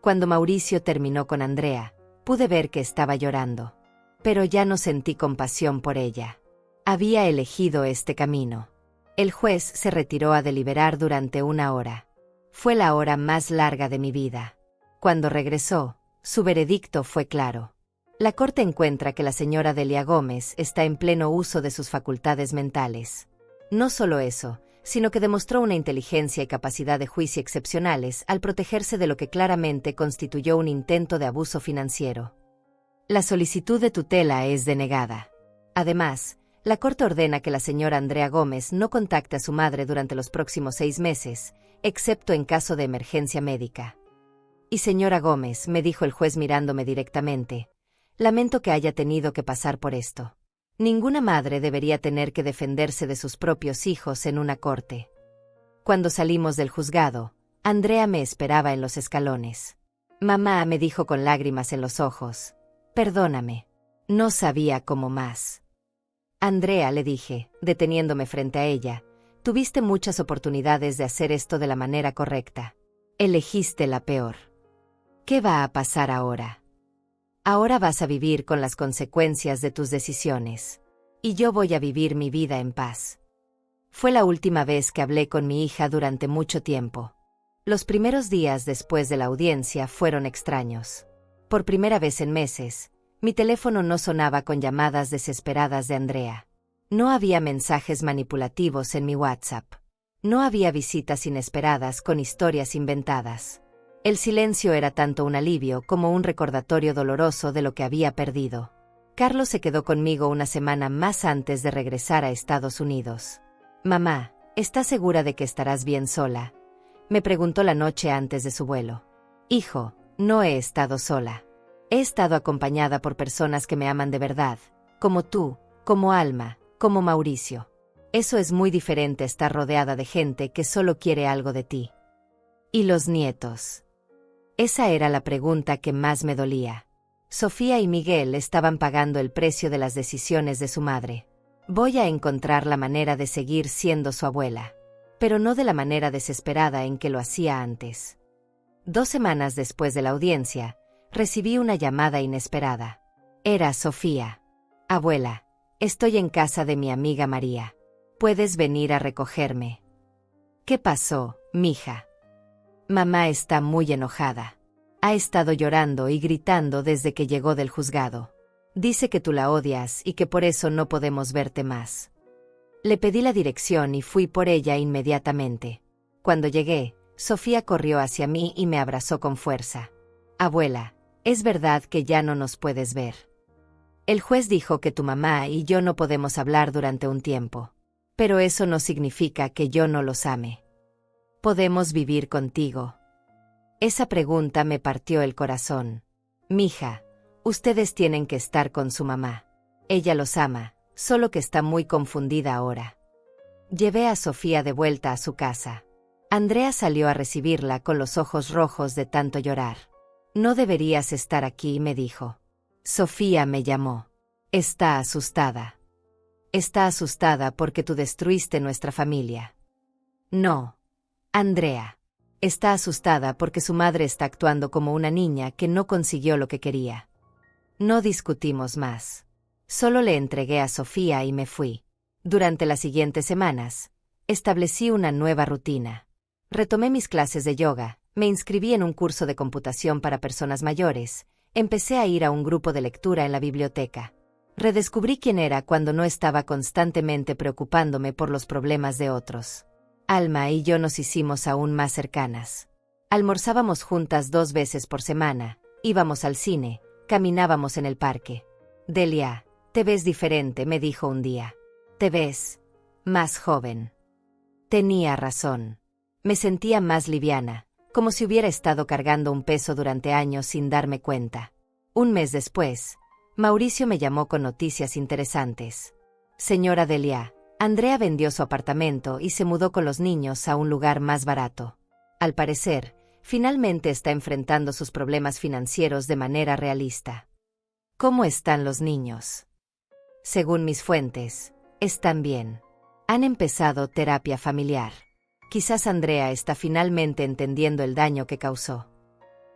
Cuando Mauricio terminó con Andrea, pude ver que estaba llorando. Pero ya no sentí compasión por ella. Había elegido este camino. El juez se retiró a deliberar durante 1 hora. Fue la hora más larga de mi vida. Cuando regresó, su veredicto fue claro. La corte encuentra que la señora Delia Gómez está en pleno uso de sus facultades mentales. No solo eso, sino que demostró una inteligencia y capacidad de juicio excepcionales al protegerse de lo que claramente constituyó un intento de abuso financiero. La solicitud de tutela es denegada. Además, la Corte ordena que la señora Andrea Gómez no contacte a su madre durante los próximos 6 meses, excepto en caso de emergencia médica. Y señora Gómez, me dijo el juez mirándome directamente, lamento que haya tenido que pasar por esto. Ninguna madre debería tener que defenderse de sus propios hijos en una corte. Cuando salimos del juzgado, Andrea me esperaba en los escalones. Mamá, me dijo con lágrimas en los ojos, perdóname. No sabía cómo más. Andrea, le dije, deteniéndome frente a ella, tuviste muchas oportunidades de hacer esto de la manera correcta. Elegiste la peor. ¿Qué va a pasar ahora? Ahora vas a vivir con las consecuencias de tus decisiones. Y yo voy a vivir mi vida en paz. Fue la última vez que hablé con mi hija durante mucho tiempo. Los primeros días después de la audiencia fueron extraños. Por primera vez en meses, mi teléfono no sonaba con llamadas desesperadas de Andrea. No había mensajes manipulativos en mi WhatsApp. No había visitas inesperadas con historias inventadas. El silencio era tanto un alivio como un recordatorio doloroso de lo que había perdido. Carlos se quedó conmigo 1 semana más antes de regresar a Estados Unidos. Mamá, ¿estás segura de que estarás bien sola? Me preguntó la noche antes de su vuelo. Hijo, no he estado sola. He estado acompañada por personas que me aman de verdad, como tú, como Alma, como Mauricio. Eso es muy diferente a estar rodeada de gente que solo quiere algo de ti. ¿Y los nietos? Esa era la pregunta que más me dolía. Sofía y Miguel estaban pagando el precio de las decisiones de su madre. Voy a encontrar la manera de seguir siendo su abuela, pero no de la manera desesperada en que lo hacía antes. 2 semanas después de la audiencia, recibí una llamada inesperada. Era Sofía. Abuela, Estoy en casa de mi amiga María. ¿Puedes venir a recogerme? ¿Qué pasó, mija? Mamá está muy enojada. Ha estado llorando y gritando desde que llegó del juzgado. Dice que tú la odias y que por eso no podemos verte más. Le pedí la dirección y fui por ella inmediatamente. Cuando llegué, Sofía corrió hacia mí y me abrazó con fuerza. Abuela, es verdad que ya no nos puedes ver. El juez dijo que tu mamá y yo no podemos hablar durante un tiempo. Pero eso no significa que yo no los ame. ¿Podemos vivir contigo? Esa pregunta me partió el corazón. Mija, ustedes tienen que estar con su mamá. Ella los ama, solo que está muy confundida ahora. Llevé a Sofía de vuelta a su casa. Andrea salió a recibirla con los ojos rojos de tanto llorar. No deberías estar aquí, me dijo. Sofía me llamó. Está asustada. Está asustada porque tú destruiste nuestra familia. No, Andrea. Está asustada porque su madre está actuando como una niña que no consiguió lo que quería. No discutimos más. Solo le entregué a Sofía y me fui. Durante las siguientes semanas, establecí una nueva rutina. Retomé mis clases de yoga, me inscribí en un curso de computación para personas mayores, empecé a ir a un grupo de lectura en la biblioteca. Redescubrí quién era cuando no estaba constantemente preocupándome por los problemas de otros. Alma y yo nos hicimos aún más cercanas. Almorzábamos juntas 2 veces por semana, íbamos al cine, caminábamos en el parque. Delia, te ves diferente, me dijo un día. Te ves más joven. Tenía razón. Me sentía más liviana, como si hubiera estado cargando un peso durante años sin darme cuenta. Un mes después, Mauricio me llamó con noticias interesantes. Señora Delia, Andrea vendió su apartamento y se mudó con los niños a un lugar más barato. Al parecer, finalmente está enfrentando sus problemas financieros de manera realista. ¿Cómo están los niños? Según mis fuentes, están bien. Han empezado terapia familiar. Quizás Andrea está finalmente entendiendo el daño que causó.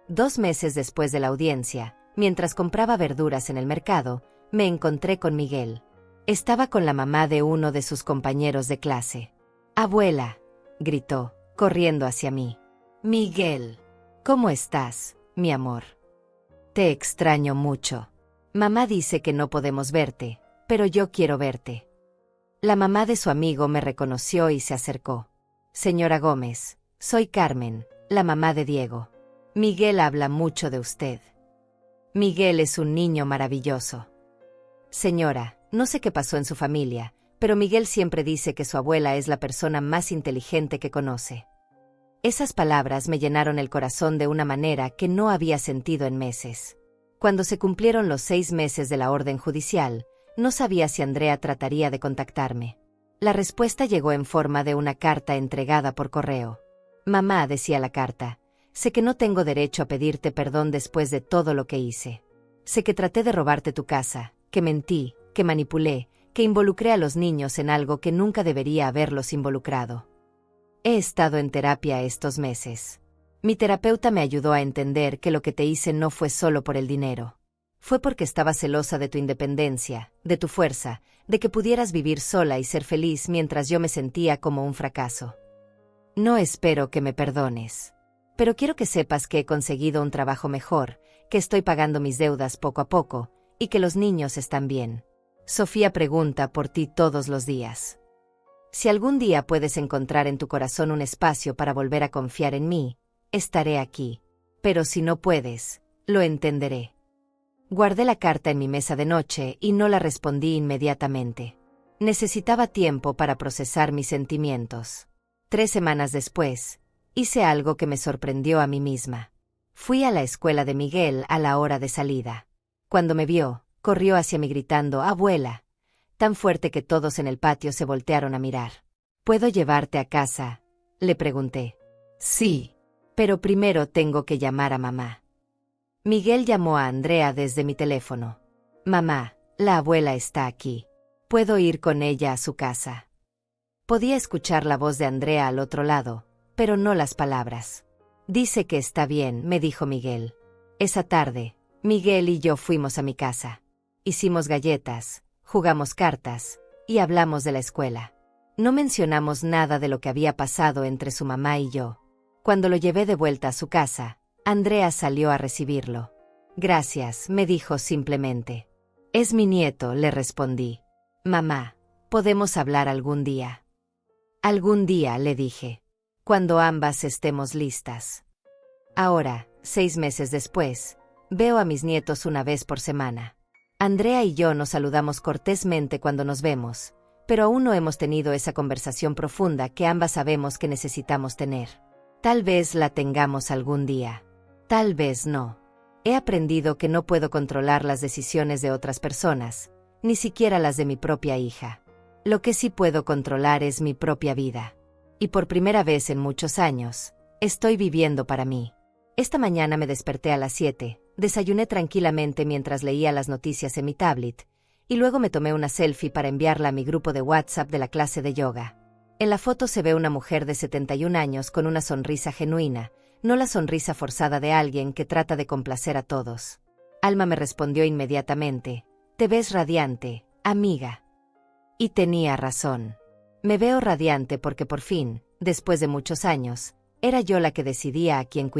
2 meses después de la audiencia, mientras compraba verduras en el mercado, me encontré con Miguel. Estaba con la mamá de uno de sus compañeros de clase. «Abuela», gritó, corriendo hacia mí. «Miguel, ¿cómo estás, mi amor? Te extraño mucho. Mamá dice que no podemos verte, pero yo quiero verte». La mamá de su amigo me reconoció y se acercó. «Señora Gómez, soy Carmen, la mamá de Diego. Miguel habla mucho de usted. Miguel es un niño maravilloso. Señora, no sé qué pasó en su familia, pero Miguel siempre dice que su abuela es la persona más inteligente que conoce». Esas palabras me llenaron el corazón de una manera que no había sentido en meses. Cuando se cumplieron los 6 meses de la orden judicial, no sabía si Andrea trataría de contactarme. La respuesta llegó en forma de una carta entregada por correo. «Mamá», decía la carta, «sé que no tengo derecho a pedirte perdón después de todo lo que hice. Sé que traté de robarte tu casa, que mentí, que manipulé, que involucré a los niños en algo que nunca debería haberlos involucrado. He estado en terapia estos meses. Mi terapeuta me ayudó a entender que lo que te hice no fue solo por el dinero. Fue porque estaba celosa de tu independencia, de tu fuerza, de que pudieras vivir sola y ser feliz mientras yo me sentía como un fracaso. No espero que me perdones. Pero quiero que sepas que he conseguido un trabajo mejor, que estoy pagando mis deudas poco a poco, y que los niños están bien. Sofía pregunta por ti todos los días. Si algún día puedes encontrar en tu corazón un espacio para volver a confiar en mí, estaré aquí. Pero si no puedes, lo entenderé». Guardé la carta en mi mesa de noche y no la respondí inmediatamente. Necesitaba tiempo para procesar mis sentimientos. 3 semanas después, hice algo que me sorprendió a mí misma. Fui a la escuela de Miguel a la hora de salida. Cuando me vio, corrió hacia mí gritando «Abuela», tan fuerte que todos en el patio se voltearon a mirar. «¿Puedo llevarte a casa?», le pregunté. «Sí, pero primero tengo que llamar a mamá». Miguel llamó a Andrea desde mi teléfono. «Mamá, la abuela está aquí. ¿Puedo ir con ella a su casa?». Podía escuchar la voz de Andrea al otro lado, pero no las palabras. «Dice que está bien», me dijo Miguel. Esa tarde, Miguel y yo fuimos a mi casa. Hicimos galletas, Jugamos cartas y hablamos de la escuela. No mencionamos nada de lo que había pasado entre su mamá y yo. Cuando lo llevé de vuelta a su casa, Andrea salió a recibirlo. Gracias, me dijo simplemente. Es mi nieto, le respondí. Mamá, ¿podemos hablar algún día? Algún día, le dije. Cuando ambas estemos listas. Ahora, 6 meses después, veo a mis nietos una vez por semana. Andrea y yo nos saludamos cortésmente cuando nos vemos, pero aún no hemos tenido esa conversación profunda que ambas sabemos que necesitamos tener. Tal vez la tengamos algún día. Tal vez no. He aprendido que no puedo controlar las decisiones de otras personas, ni siquiera las de mi propia hija. Lo que sí puedo controlar es mi propia vida. Y por primera vez en muchos años, estoy viviendo para mí. Esta mañana me desperté a las 7, desayuné tranquilamente mientras leía las noticias en mi tablet, y luego me tomé una selfie para enviarla a mi grupo de WhatsApp de la clase de yoga. En la foto se ve una mujer de 71 años con una sonrisa genuina, no la sonrisa forzada de alguien que trata de complacer a todos. Alma me respondió inmediatamente, te ves radiante, amiga. Y tenía razón. Me veo radiante porque por fin, después de muchos años, era yo la que decidía a quién cuidar.